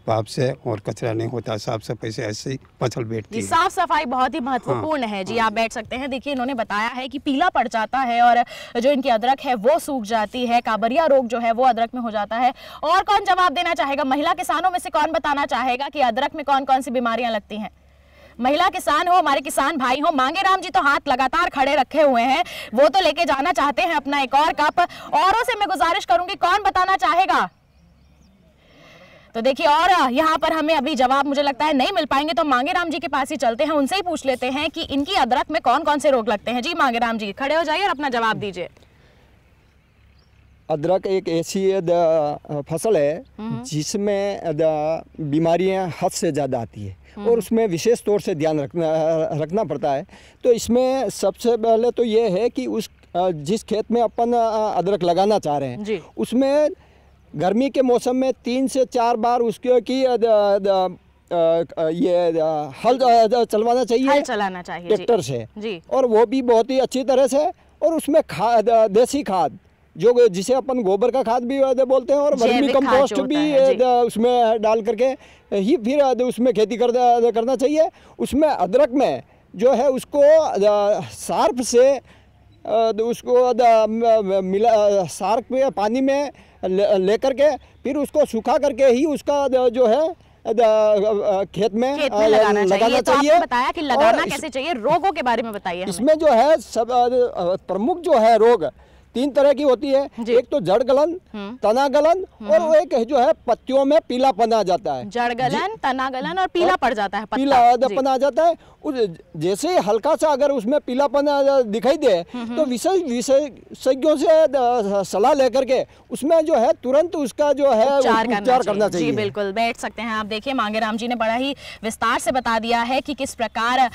भाप से और कचरा नहीं होता, साफ सफाई से ऐसे ही फसल बैठती है। साफ सफाई बहुत ही महत्वपूर्ण है जी। आप बैठ सकते हैं। देखिए इन्होंने बताया है कि पीला पड़ जाता है और जो इनकी अदरक है वो सूख जाती है, काबरिया रोग जो है वो अदरक में हो जाता है। और कौन जवाब देना चाहेगा? महिला किसानों में से कौन बताना चाहेगा कि अदरक में कौन कौन सी बीमारियां लगती हैं? महिला किसान हो, हमारे किसान भाई हो। मांगेराम जी तो हाथ लगातार खड़े रखे हुए हैं, वो तो लेके जाना चाहते हैं अपना एक और कप। औरों से मैं गुजारिश करूंगी कौन बताना चाहेगा? तो देखिए और यहाँ पर हमें अभी जवाब मुझे लगता है नहीं मिल पाएंगे, तो मांगेराम जी के पास ही चलते हैं, उनसे ही पूछ लेते हैं कि इनकी अदरक में कौन कौन से रोग लगते हैं। जी मांगेराम जी खड़े हो जाइए और अपना जवाब दीजिए। अदरक एक ऐसी फसल है जिसमें बीमारियां हद से ज़्यादा आती है और उसमें विशेष तौर से ध्यान रखना पड़ता है। तो इसमें सबसे पहले तो ये है कि उस जिस खेत में अपन अदरक लगाना चाह रहे हैं उसमें गर्मी के मौसम में 3 से 4 बार उसके की ये हल चलवाना चाहिए, हल चलाना चाहिए ट्रैक्टर से जी। और वो भी बहुत ही अच्छी तरह से। और उसमें खाद, देसी खाद जो जिसे अपन गोबर का खाद भी बोलते हैं और वर्मी कंपोस्ट भी उसमें डाल करके ही फिर उसमें खेती करना चाहिए। उसमें अदरक में जो है उसको सार्फ से उसको मिला, सार्फ में पानी में लेकर के फिर उसको सुखा करके ही उसका जो है खेत में लगाना चाहिए। तो आपने बताया कि लगाना कैसे चाहिए, रोगों के बारे में बताइए। इसमें जो है सब प्रमुख जो है रोग 3 तरह की होती है। एक तो जड़ गलन, तना गलन और वो एक जो है पत्तियों में पीलापन आ जाता है। जड़ गलन, तना गलन और पीला पड़ जाता है, पीलापन आ जाता है। जैसे ही हल्का सा अगर उसमें पीलापन दिखाई दे तो विशेषज्ञों से सलाह लेकर के उसमें जो है तुरंत उसका जो है उपचार करना चाहिए। जी बिल्कुल, बैठ सकते हैं आप। देखिए मांगेराम जी ने बड़ा ही विस्तार से बता दिया है कि किस प्रकार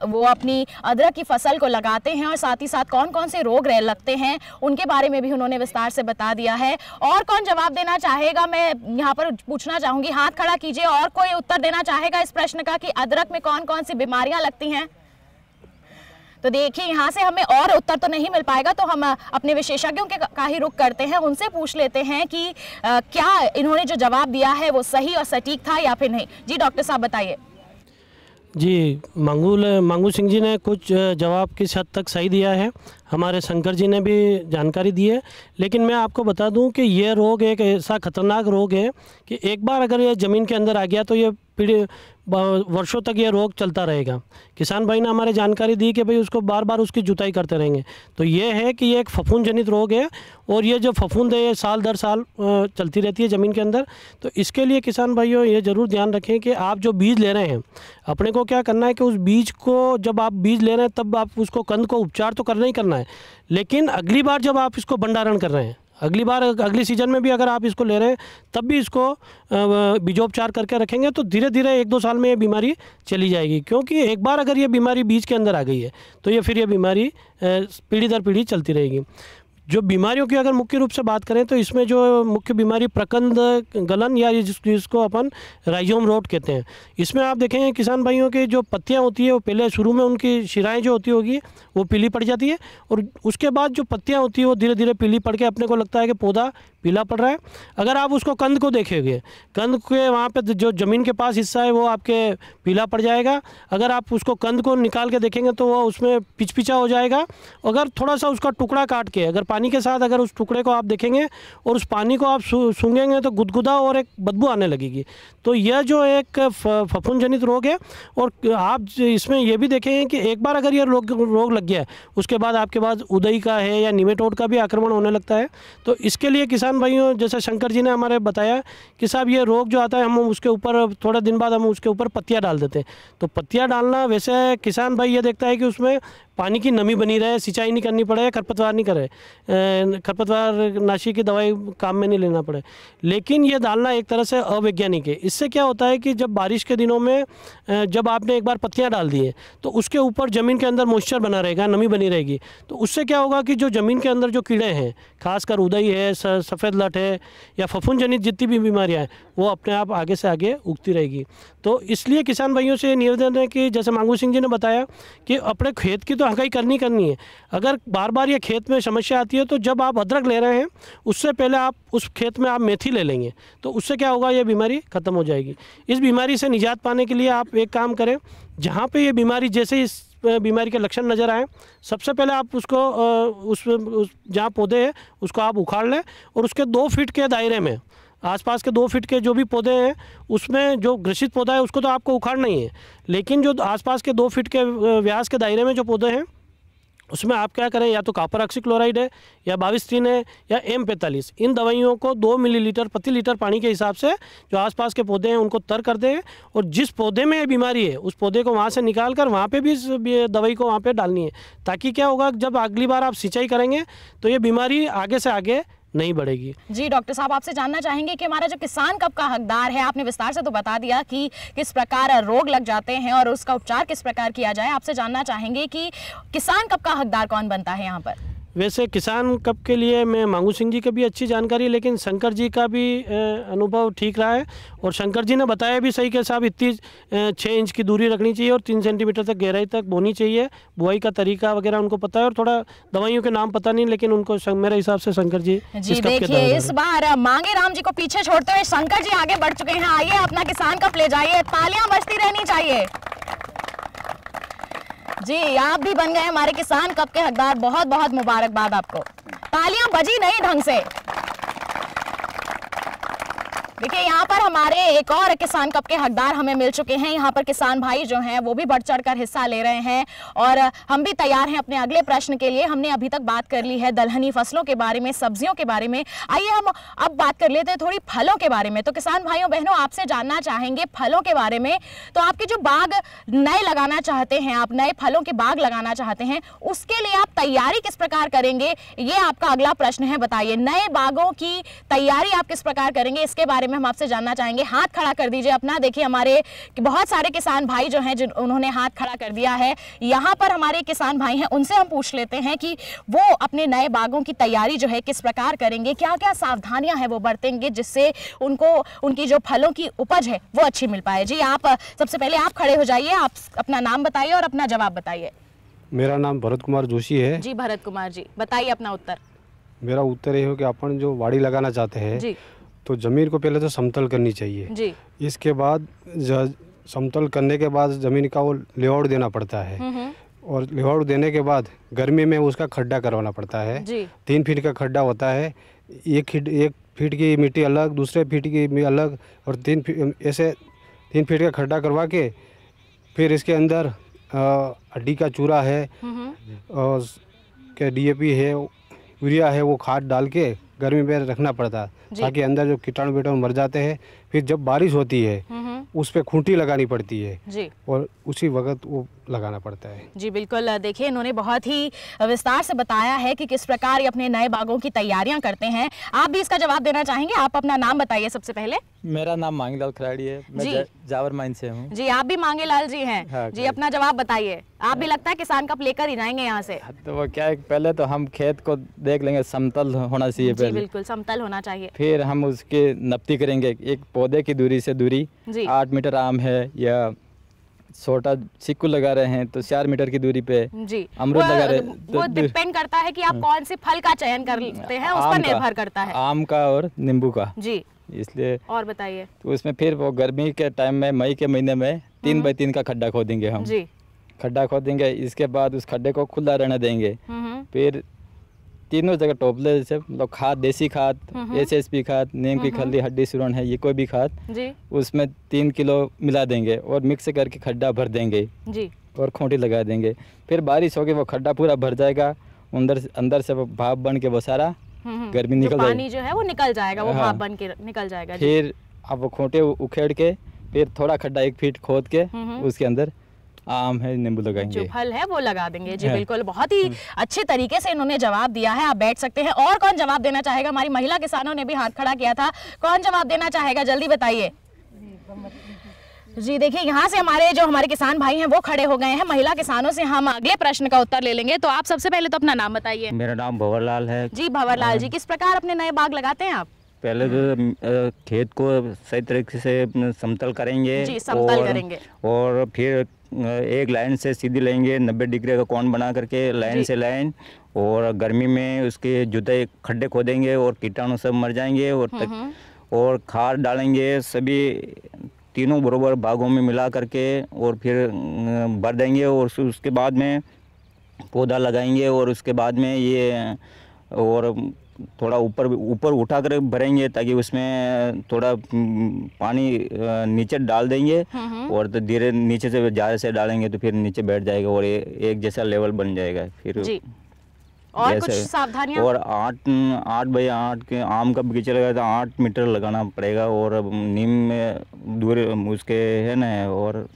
वो अपनी अदरक की फसल को लगाते हैं और साथ ही साथ कौन कौन से रोग लगते हैं उनके बारे में भी उन्होंने विस्तार से बता दिया है। और कौन जवाब देना चाहेगा, मैं यहाँ पर पूछना चाहूंगी, हाथ खड़ा कीजिए। और कोई उत्तर देना चाहेगा इस प्रश्न का कि अदरक में कौन कौन सी बीमारियां लगती हैं? तो देखिए यहाँ से हमें और उत्तर तो नहीं मिल पाएगा, तो हम अपने विशेषज्ञों के का ही रुख करते हैं, उनसे पूछ लेते हैं कि क्या इन्होंने जो जवाब दिया है वो सही और सटीक था या फिर नहीं। जी डॉक्टर साहब बताइए। जी, मांगू सिंह जी ने कुछ जवाब किस हद तक सही दिया है, हमारे शंकर जी ने भी जानकारी दी है। लेकिन मैं आपको बता दूं कि ये रोग एक ऐसा खतरनाक रोग है कि एक बार अगर ये ज़मीन के अंदर आ गया तो ये पीढ़ी वर्षों तक ये रोग चलता रहेगा। किसान भाई ने हमारे जानकारी दी कि भाई उसको बार बार उसकी जुताई करते रहेंगे। तो ये है कि ये एक फफूंद जनित रोग है और ये जो फफूंद है ये साल दर साल चलती रहती है ज़मीन के अंदर। तो इसके लिए किसान भाइयों ये ज़रूर ध्यान रखें कि आप जो बीज ले रहे हैं, अपने को क्या करना है कि उस बीज को जब आप बीज ले रहे हैं तब आप उसको कंद को उपचार तो करना ही करना है, लेकिन अगली बार जब आप इसको भंडारण कर रहे हैं, अगली बार अगली सीजन में भी अगर आप इसको ले रहे हैं तब भी इसको बीजोपचार करके रखेंगे तो धीरे धीरे 1-2 साल में ये बीमारी चली जाएगी। क्योंकि एक बार अगर ये बीमारी बीज के अंदर आ गई है तो ये फिर ये बीमारी पीढ़ी दर पीढ़ी चलती रहेगी। जो बीमारियों की अगर मुख्य रूप से बात करें तो इसमें जो मुख्य बीमारी प्रकंद गलन या जिसको अपन राइजोम रोट कहते हैं, इसमें आप देखेंगे किसान भाइयों की जो पत्तियां होती है वो पहले शुरू में उनकी शिराएं जो होती होगी वो पीली पड़ जाती है और उसके बाद जो पत्तियां होती है वो धीरे धीरे पीली पड़ के अपने को लगता है कि पौधा पीला पड़ रहा है। अगर आप उसको कंद को देखेंगे, कंद के वहाँ पे जो ज़मीन के पास हिस्सा है वो आपके पीला पड़ जाएगा। अगर आप उसको कंद को निकाल के देखेंगे तो वो उसमें पिचपिचा हो जाएगा। अगर थोड़ा सा उसका टुकड़ा काट के अगर पानी के साथ अगर उस टुकड़े को आप देखेंगे और उस पानी को आप सूंघेंगे तो गुदगुदा और एक बदबू आने लगेगी। तो यह जो एक फफूंद जनित रोग है और आप इसमें यह भी देखेंगे कि एक बार अगर यह रोग लग गया है उसके बाद आपके पास उदई का है या निमेटोड का भी आक्रमण होने लगता है। तो इसके लिए किसान भाइयों जैसे शंकर जी ने हमारे बताया कि साहब ये रोग जो आता है हम उसके ऊपर थोड़े दिन बाद हम उसके ऊपर पत्तियां डाल देते हैं। तो पत्तियां डालना वैसे किसान भाई ये देखता है कि उसमें पानी की नमी बनी रहे, सिंचाई नहीं करनी पड़े, खरपतवार नहीं करे, खरपतवार नाशी की दवाई काम में नहीं लेना पड़े। लेकिन ये डालना एक तरह से अवैज्ञानिक है। इससे क्या होता है कि जब बारिश के दिनों में जब आपने एक बार पत्तियां डाल दी है तो उसके ऊपर ज़मीन के अंदर मॉइस्चर बना रहेगा, नमी बनी रहेगी। तो उससे क्या होगा कि जो ज़मीन के अंदर जो कीड़े हैं, खासकर उदई है, सफ़ेद लट है या फफूंद जनित जितनी भी बीमारियाँ हैं वो अपने आप आगे से आगे उगती रहेगी। तो इसलिए किसान भाइयों से निवेदन है कि जैसे मांगू सिंह जी ने बताया कि अपने खेत की तो हकाई करनी है। अगर बार बार ये खेत में समस्या आती है तो जब आप अदरक ले रहे हैं उससे पहले आप उस खेत में आप मेथी ले लेंगे तो उससे क्या होगा, ये बीमारी ख़त्म हो जाएगी। इस बीमारी से निजात पाने के लिए आप एक काम करें, जहाँ पे ये बीमारी जैसे इस बीमारी के लक्षण नज़र आए सबसे पहले आप उसको उस जहाँ पौधे हैं उसको आप उखाड़ लें और उसके 2 फीट के दायरे में आसपास के 2 फीट के जो भी पौधे हैं उसमें जो ग्रसित पौधा है उसको तो आपको उखाड़ना ही है, लेकिन जो आसपास के 2 फीट के व्यास के दायरे में जो पौधे हैं उसमें आप क्या करें, या तो कॉपर ऑक्सीक्लोराइड है या 22-3 है या M45, इन दवाइयों को 2 मिलीलीटर प्रति लीटर पानी के हिसाब से जो आसपास के पौधे हैं उनको तर कर दें और जिस पौधे में ये बीमारी है उस पौधे को वहाँ से निकाल कर वहाँ पे भी इस दवाई को वहाँ पे डालनी है, ताकि क्या होगा जब अगली बार आप सिंचाई करेंगे तो ये बीमारी आगे से आगे नहीं बढ़ेगी। जी डॉक्टर साहब, आपसे जानना चाहेंगे कि हमारा जो किसान कब का हकदार है, आपने विस्तार से तो बता दिया कि किस प्रकार रोग लग जाते हैं और उसका उपचार किस प्रकार किया जाए। आपसे जानना चाहेंगे कि किसान कब का हकदार कौन बनता है यहाँ पर? वैसे किसान कप के लिए मैं मांगू सिंह जी की भी अच्छी जानकारी, लेकिन शंकर जी का भी अनुभव ठीक रहा है और शंकर जी ने बताया भी सही कि साहब इतनी 6 इंच की दूरी रखनी चाहिए और 3 सेंटीमीटर तक गहराई तक बोनी चाहिए। बुआई का तरीका वगैरह उनको पता है और थोड़ा दवाइयों के नाम पता नहीं, लेकिन उनको मेरे हिसाब से शंकर जी देखिए इस बार मांगेराम जी को पीछे छोड़ते हुए शंकर जी आगे बढ़ चुके हैं। आइए अपना किसान कप ले जाइए, तालियां बजती रहनी चाहिए। जी, आप भी बन गए हमारे किसान कप के हकदार, बहुत बहुत मुबारकबाद आपको। तालियां बजी नहीं ढंग से। देखिए यहाँ पर हमारे एक और किसान कप के हकदार हमें मिल चुके हैं। यहाँ पर किसान भाई जो हैं वो भी बढ़ चढ़कर हिस्सा ले रहे हैं और हम भी तैयार हैं अपने अगले प्रश्न के लिए। हमने अभी तक बात कर ली है दलहनी फसलों के बारे में, सब्जियों के बारे में। आइए हम अब बात कर लेते हैं थोड़ी फलों के बारे में। तो किसान भाइयों बहनों, आपसे जानना चाहेंगे फलों के बारे में। तो आपके जो बाग नए लगाना चाहते हैं, आप नए फलों के बाग लगाना चाहते हैं, उसके लिए आप तैयारी किस प्रकार करेंगे, ये आपका अगला प्रश्न है। बताइए, नए बागों की तैयारी आप किस प्रकार करेंगे, इसके बारे में हम आपसे जानना चाहेंगे। हाथ खड़ा कर दीजिए अपना। देखिए हमारे बहुत सारे किसान भाई जो हैं उन्होंने हाथ खड़ा कर दिया है। यहाँ पर हमारे किसान भाई हैं, उनसे हम पूछ लेते हैं कि वो अपने नए बागों की तैयारी जो है किस प्रकार करेंगे, क्या क्या सावधानियां हैं वो बरतेंगे जिससे उनको उनकी जो फलों की उपज है वो अच्छी मिल पाए। जी, आप सबसे पहले आप खड़े हो जाइए, आप अपना नाम बताइए और अपना जवाब बताइए। मेरा नाम भरत कुमार जोशी है। जी भरत कुमार जी, बताइए अपना उत्तर। मेरा उत्तर ये हो कि अपन जो वाड़ी लगाना चाहते हैं तो ज़मीन को पहले तो समतल करनी चाहिए जी। इसके बाद समतल करने के बाद ज़मीन का वो लेआउट देना पड़ता है और लेआउट देने के बाद गर्मी में उसका खड्डा करवाना पड़ता है जी। 3 फीट का खड्डा होता है। एक फीट की मिट्टी अलग, दूसरे फीट की अलग और 3 फीट का खड्डा करवा के फिर इसके अंदर हड्डी का चूरा है और क्या DAP है, यूरिया है, वो खाद डाल के गर्मी में रखना पड़ता है ताकि अंदर जो कीटाणु वीटाणु मर जाते हैं। फिर जब बारिश होती है उस पे खूंटी लगानी पड़ती है जी। और उसी वक्त वो लगाना पड़ता है। जी बिल्कुल, देखिए इन्होंने बहुत ही विस्तार से बताया है कि किस प्रकार ये अपने नए बागों की तैयारियां करते हैं। आप भी इसका जवाब देना चाहेंगे? आप अपना नाम बताइए सबसे पहले। मेरा नाम मांगेलाल खराड़ी है, मैं जावर माइन से हूँ। जी, आप भी मांगेलाल जी हैं। हाँ, जी, अपना जवाब बताइए। आप भी लगता है किसान कप लेकर ही जाएंगे यहाँ से? तो वो क्या है, पहले तो हम खेत को देख लेंगे, समतल होना चाहिए जी, पहले। बिल्कुल समतल होना चाहिए। फिर हम उसके नपती करेंगे, एक पौधे की दूरी से दूरी 8 मीटर आम है या छोटा चिक्कू लगा रहे हैं तो 4 मीटर की दूरी पे जी अमरूद लगा रहे हैं। वो डिपेंड करता है कि आप कौन से फल का चयन करते हैं, उस पर निर्भर करता है। आम का और नींबू का जी, इसलिए। और बताइए। तो उसमें फिर वो गर्मी के टाइम में मई के महीने में 3 बाई 3 का खड्डा खोदेंगे हम जी। खड्डा खोदेंगे, इसके बाद उस खड्डे को खुला रहने देंगे। फिर तीनों जगह टोपले जैसे मतलब खाद, देसी खाद, SSP खाद, नीम की खल्ली, हड्डी सुरन है, ये कोई भी खाद जी। उसमें 3 किलो मिला देंगे और मिक्स करके खड्डा भर देंगे जी। और खूंटी लगा देंगे। फिर बारिश होगी वो खड्डा पूरा भर जाएगा, अंदर से वो भाप बन के वो सारा गर्मी निकल जाएगी, पानी जो है वो निकल जाएगा, वो भाप बन के निकल जाएगा। फिर अब वो खूंटे उखेड़ के फिर थोड़ा खड्डा 1 फीट खोद के उसके अंदर आम है, नींबू लगाएंगे, जो फल है वो लगा देंगे। जी बिल्कुल, बहुत ही अच्छे तरीके से इन्होंने जवाब दिया है। आप बैठ सकते हैं। और कौन जवाब देना चाहेगा? हमारी महिला किसानों ने भी हाथ खड़ा किया था, कौन जवाब देना चाहेगा? जल्दी बताइए। जी देखिए, यहाँ से हमारे किसान भाई हैं वो खड़े हो गए हैं। महिला किसानों से हम अगले प्रश्न का उत्तर ले लेंगे। तो आप सबसे पहले तो अपना नाम बताइए। मेरा नाम भंवरलाल है। जी भंवरलाल जी, किस प्रकार अपने नए बाग लगाते हैं आप? पहले तो खेत को सही तरीके से समतल करेंगे जी, समतल करेंगे और फिर एक लाइन से सीधी लेंगे, 90 डिग्री का कोण बना करके लाइन से लाइन, और गर्मी में उसके जुताई खड्डे खोदेंगे और कीटाणु सब मर जाएंगे और खाद डालेंगे सभी तीनों बराबर भागों में मिला करके और फिर भर देंगे और उसके बाद में पौधा लगाएंगे और उसके बाद में ये और थोड़ा ऊपर उठा कर भरेंगे ताकि उसमें थोड़ा पानी नीचे डाल देंगे और तो धीरे नीचे से ज़्यादा से डालेंगे तो फिर नीचे बैठ जाएगा और एक जैसा लेवल बन जाएगा। फिर जी। और कुछ सावधानियां? और 8 बाई 8 के आम का बगीचा लगाया तो 8 मीटर लगाना पड़ेगा और नीम में दूर उसके है ना। और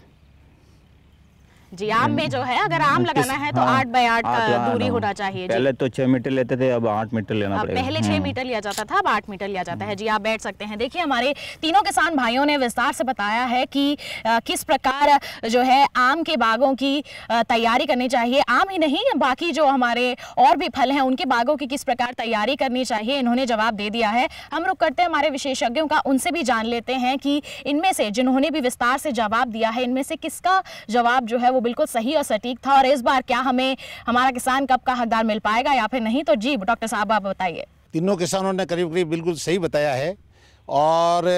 जी, आम में जो है अगर आम लगाना है तो 8 बाई 8 का दूरी होना चाहिए। पहले तो 6 मीटर लेते थे, अब 8 मीटर लेना पड़ेगा। पहले 6 मीटर लिया जाता था, अब 8 मीटर लिया जाता है। जी, आप बैठ सकते हैं। देखिए, हमारे तीनों किसान भाइयों ने विस्तार से बताया है कि किस प्रकार जो है आम के बागों की तैयारी करनी चाहिए। आम ही नहीं, बाकी जो हमारे और भी फल हैं उनके बागों की किस प्रकार तैयारी करनी चाहिए, इन्होंने जवाब दे दिया है। हम रुक करते हैं हमारे विशेषज्ञों का, उनसे भी जान लेते हैं कि इनमें से जिन्होंने भी विस्तार से जवाब दिया है, इनमें से किसका जवाब जो है वो बिल्कुल सही और सटीक था और इस बार क्या हमें हमारा किसान कप का हकदार मिल पाएगा या फिर नहीं। तो जी डॉक्टर साहब आप बताइए। तीनों किसानों ने करीब करीब बिल्कुल सही बताया है। और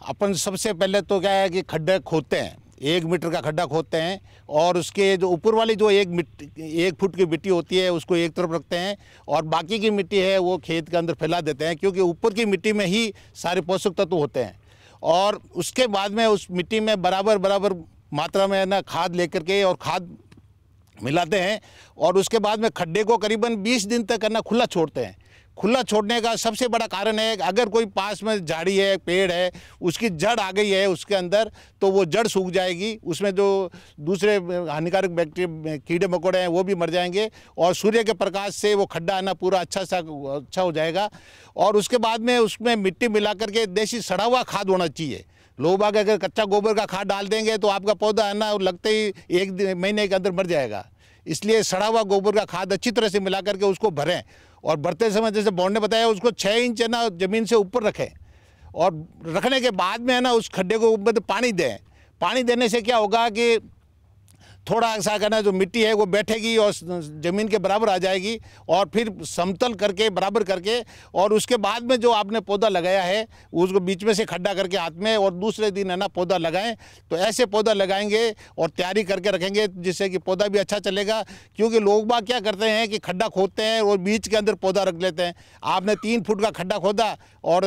अपन सबसे पहले तो क्या है कि खड्डे खोदते हैं, 1 मीटर का खड्डा खोदते हैं और उसके जो ऊपर वाली जो 1 फुट की मिट्टी होती है उसको एक तरफ रखते हैं और बाकी की मिट्टी है वो खेत के अंदर फैला देते हैं, क्योंकि ऊपर की मिट्टी में ही सारे पोषक तत्व होते हैं। और उसके बाद में उस मिट्टी में बराबर मात्रा में ना खाद लेकर के और खाद मिलाते हैं और उसके बाद में खड्डे को करीबन 20 दिन तक ना खुला छोड़ते हैं। खुला छोड़ने का सबसे बड़ा कारण है कि अगर कोई पास में झाड़ी है, पेड़ है, उसकी जड़ आ गई है उसके अंदर, तो वो जड़ सूख जाएगी, उसमें जो दूसरे हानिकारक बैक्टीरिया कीड़े मकोड़े हैं वो भी मर जाएंगे और सूर्य के प्रकाश से वो खड्डा है ना पूरा अच्छा हो जाएगा। और उसके बाद में उसमें मिट्टी मिला करके देसी सड़ा हुआ खाद होना चाहिए। लोग बाग अगर कच्चा गोबर का खाद डाल देंगे तो आपका पौधा है ना लगते ही 1 महीने के अंदर मर जाएगा। इसलिए सड़ा हुआ गोबर का खाद अच्छी तरह से मिला करके उसको भरें और भरते समय जैसे बॉन्ड ने बताया उसको 6 इंच है ना ज़मीन से ऊपर रखें और रखने के बाद में है ना उस खड्डे को ऊपर पानी दें। पानी देने से क्या होगा कि थोड़ा सा करना जो मिट्टी है वो बैठेगी और ज़मीन के बराबर आ जाएगी और फिर समतल करके बराबर करके और उसके बाद में जो आपने पौधा लगाया है उसको बीच में से खड्डा करके हाथ में और दूसरे दिन है ना पौधा लगाएं। तो ऐसे पौधा लगाएंगे और तैयारी करके रखेंगे जिससे कि पौधा भी अच्छा चलेगा। क्योंकि लोग बाग क्या करते हैं कि खड्डा खोदते हैं और बीच के अंदर पौधा रख लेते हैं। आपने 3 फुट का खड्डा खोदा और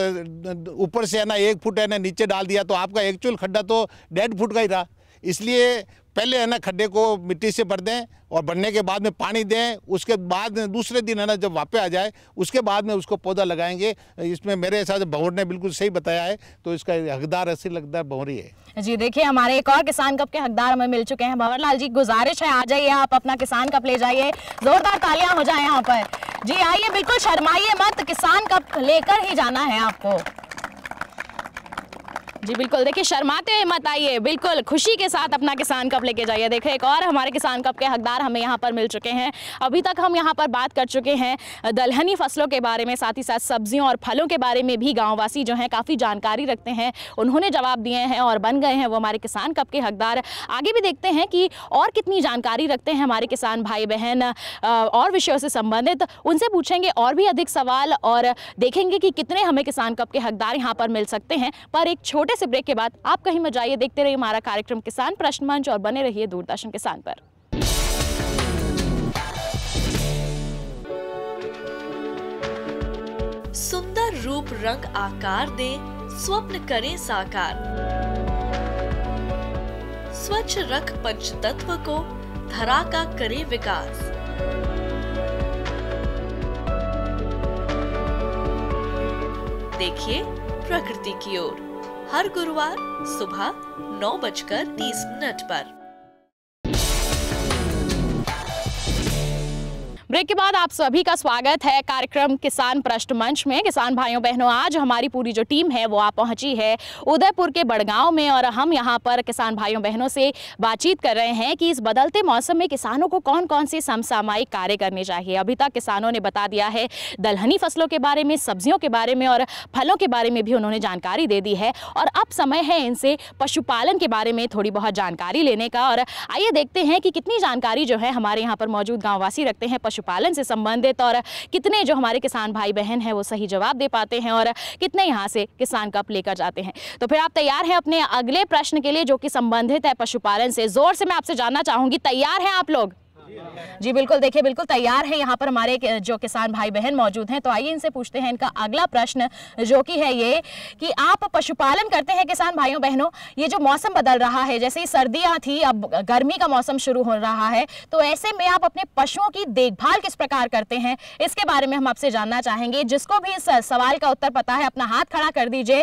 ऊपर से है ना 1 फुट है ना नीचे डाल दिया तो आपका एक्चुअल खड्डा तो 1.5 फुट का ही रहा। इसलिए पहले है ना खड्डे को मिट्टी से भर दें और भरने के बाद में पानी दें। उसके बाद दूसरे दिन है ना जब वापस आ जाए उसके बाद में उसको पौधा लगाएंगे। इसमें मेरे हिसाब से भंवर ने बिल्कुल सही बताया है, तो इसका हकदार असली लगता भंवर ही है। जी देखिए, हमारे एक और किसान कप के हकदार हमें मिल चुके हैं। भंवर लाल जी, गुजारिश है आ जाइए, आप अपना किसान कप ले जाइए। जोरदार तालियां हो जाए यहाँ पर। जी आइए, बिल्कुल शर्माइए मत, किसान कप लेकर ही जाना है आपको। जी बिल्कुल, देखिए शर्माते हुए मत आइए, बिल्कुल खुशी के साथ अपना किसान कप लेके जाइए। देखिए एक और हमारे किसान कप के हकदार हमें यहाँ पर मिल चुके हैं। अभी तक हम यहाँ पर बात कर चुके हैं दलहनी फसलों के बारे में, साथ ही साथ सब्जियों और फलों के बारे में भी गांववासी जो हैं काफ़ी जानकारी रखते हैं, उन्होंने जवाब दिए हैं और बन गए हैं वो हमारे किसान कप के हकदार। आगे भी देखते हैं कि और कितनी जानकारी रखते हैं हमारे किसान भाई बहन और विषयों से संबंधित, उनसे पूछेंगे और भी अधिक सवाल और देखेंगे कि कितने हमें किसान कप के हकदार यहाँ पर मिल सकते हैं। पर एक छोटे से ब्रेक के बाद आप कहीं मत जाइए, देखते रहिए हमारा कार्यक्रम किसान प्रश्न मंच और बने रहिए दूरदर्शन किसान पर। सुंदर रूप रंग आकार दे, स्वप्न करें साकार। स्वच्छ रख पंचतत्व को, धरा का करे विकास। देखिए प्रकृति की ओर हर गुरुवार सुबह 9:30 पर। ब्रेक के बाद आप सभी का स्वागत है कार्यक्रम किसान प्रश्न मंच में। किसान भाइयों बहनों, आज हमारी पूरी जो टीम है वो आ पहुंची है उदयपुर के बड़गांव में और हम यहां पर किसान भाइयों बहनों से बातचीत कर रहे हैं कि इस बदलते मौसम में किसानों को कौन कौन से समसामयिक कार्य करने चाहिए। अभी तक किसानों ने बता दिया है दलहनी फसलों के बारे में, सब्जियों के बारे में और फलों के बारे में भी उन्होंने जानकारी दे दी है और अब समय है इनसे पशुपालन के बारे में थोड़ी बहुत जानकारी लेने का। और आइए देखते हैं कि कितनी जानकारी जो है हमारे यहाँ पर मौजूद गाँववासी रखते हैं पशुपालन से संबंधित और कितने जो हमारे किसान भाई बहन हैं वो सही जवाब दे पाते हैं और कितने यहाँ से किसान कप लेकर जाते हैं। तो फिर आप तैयार हैं अपने अगले प्रश्न के लिए जो कि संबंधित है पशुपालन से? जोर से मैं आपसे जानना चाहूंगी, तैयार हैं आप लोग? जी बिल्कुल, देखिए बिल्कुल तैयार है यहाँ पर हमारे जो किसान भाई बहन मौजूद हैं। तो आइए इनसे पूछते हैं इनका अगला प्रश्न जो कि है ये कि आप पशुपालन करते हैं किसान भाइयों बहनों, ये जो मौसम बदल रहा है, जैसे ही सर्दियाँ थी अब गर्मी का मौसम शुरू हो रहा है, तो ऐसे में आप अपने पशुओं की देखभाल किस प्रकार करते हैं, इसके बारे में हम आपसे जानना चाहेंगे। जिसको भी इस सवाल का उत्तर पता है अपना हाथ खड़ा कर दीजिए।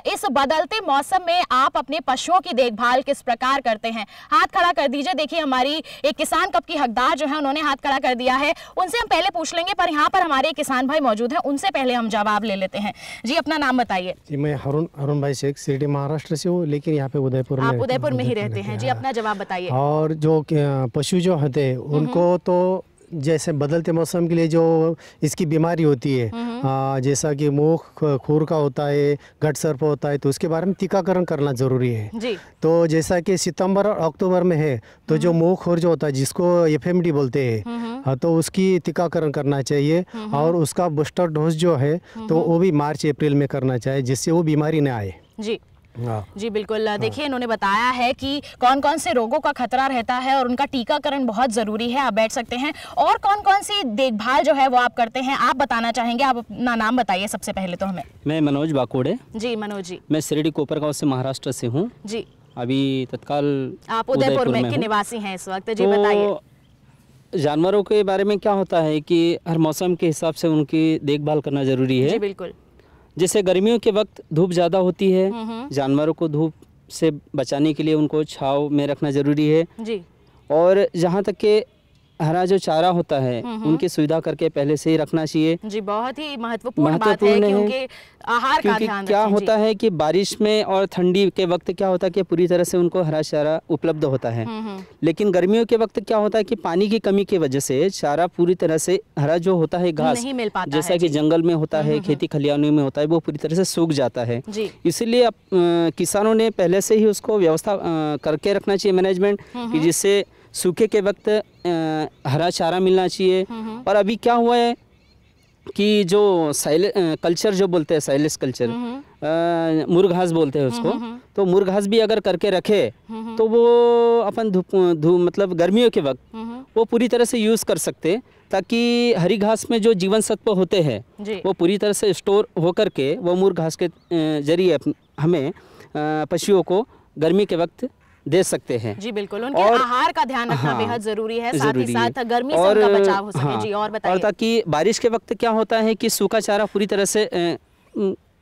इस बदलते मौसम में आप अपने पशुओं की देखभाल किस प्रकार करते हैं, हाथ खड़ा कर दीजिए। देखिए हमारी एक किसान कप की हकदार जो है उन्होंने हाथ खड़ा कर दिया है, उनसे हम पहले पूछ लेंगे, पर यहाँ पर हमारे किसान भाई मौजूद हैं, उनसे पहले हम जवाब ले लेते हैं। जी अपना नाम बताइए। जी मैं अरुण भाई शेख, शिरडी महाराष्ट्र से हूँ, लेकिन यहाँ पे उदयपुर में, आप उदयपुर में ही रहते हैं। जी अपना जवाब बताइए। और जो पशु जो होते हैं उनको तो जैसे बदलते मौसम के लिए जो इसकी बीमारी होती है, जैसा कि मुंह खुर का होता है, गट सर्प होता है, तो उसके बारे में टीकाकरण करना ज़रूरी है जी। तो जैसा कि सितंबर और अक्टूबर में है तो जो मुंह खुर जो होता है जिसको FMD बोलते हैं, तो उसकी टीकाकरण करना चाहिए और उसका बूस्टर डोज जो है तो वो भी मार्च अप्रैल में करना चाहिए जिससे वो बीमारी न आए। जी जी बिल्कुल। देखिए इन्होंने बताया है कि कौन कौन से रोगों का खतरा रहता है और उनका टीकाकरण बहुत ज़रूरी है। आप बैठ सकते हैं। और कौन कौन सी देखभाल जो है वो आप करते हैं, आप बताना चाहेंगे? आप अपना नाम बताइए सबसे पहले तो हमें। मैं मनोज बाकोड़े। जी मनोज जी। मैं शिरडी कोपरगांव से महाराष्ट्र से हूँ जी। अभी तत्काल आप उदयपुर में के निवासी हैं इस वक्त। जी बताइए। जानवरों के बारे में क्या होता है कि हर मौसम के हिसाब से उनकी देखभाल करना ज़रूरी है। जी बिल्कुल। जैसे गर्मियों के वक्त धूप ज़्यादा होती है, जानवरों को धूप से बचाने के लिए उनको छांव में रखना ज़रूरी है जी। और जहाँ तक के हरा जो चारा होता है उनकी सुविधा करके पहले से ही रखना चाहिए। जी बहुत ही महत्वपूर्ण बात है कि उनके आहार का ध्यान क्या होता है कि बारिश में और ठंडी के वक्त क्या होता है कि पूरी तरह से उनको हरा चारा उपलब्ध होता है, लेकिन गर्मियों के वक्त क्या होता है कि पानी की कमी की वजह से चारा पूरी तरह से हरा जो होता है घास नहीं मिल पाता जैसा कि जंगल में होता है, खेती खलिहानों में होता है, वो पूरी तरह से सूख जाता है। इसीलिए किसानों ने पहले से ही उसको व्यवस्था करके रखना चाहिए मैनेजमेंट, कि जिससे सूखे के वक्त हरा चारा मिलना चाहिए। और अभी क्या हुआ है कि जो कल्चर जो बोलते हैं साइलेज कल्चर, मुर्ग घास बोलते हैं उसको, तो मुर्ग घास भी अगर करके रखे तो वो अपन धूप मतलब गर्मियों के वक्त वो पूरी तरह से यूज़ कर सकते, ताकि हरी घास में जो जीवन सत्व होते हैं वो पूरी तरह से स्टोर होकर के वो मुर्ग घास के जरिए हमें पशुओं को गर्मी के वक्त दे सकते हैं। जी बिल्कुल। उनके आहार का ध्यान रखना बेहद जरूरी है, साथ ही साथ गर्मी से उनका बचाव हो सके। जी और बताइए। और ताकि बारिश के वक्त क्या होता है कि सूखा चारा पूरी तरह से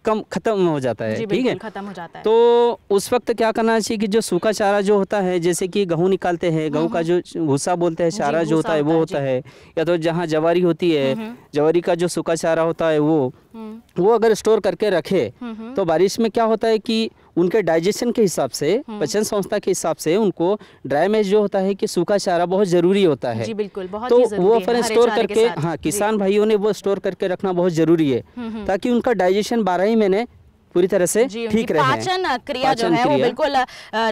खत्म हो जाता है, ठीक है, खत्म हो जाता है। तो उस वक्त क्या करना चाहिए कि जो सूखा चारा जो होता है, जैसे कि गेहूँ निकालते हैं, गेहूँ का जो भूसा बोलते हैं चारा जो होता है वो होता है, या तो जहाँ जवारी होती है जवारी का जो सूखा चारा होता है वो अगर स्टोर करके रखे तो बारिश में क्या होता है कि उनके डाइजेशन के हिसाब से, पाचन संस्था के हिसाब से उनको ड्राई मैच जो होता है कि सूखा चारा बहुत ज़रूरी होता है। जी बिल्कुल, बहुत तो ही ज़रूरी वो है, अपन स्टोर करके, हाँ किसान भाइयों ने वो स्टोर करके रखना बहुत ज़रूरी है, ताकि उनका डाइजेशन 12 ही महीने पूरी तरह से ठीक रहे। पाचन क्रिया जो है वो बिल्कुल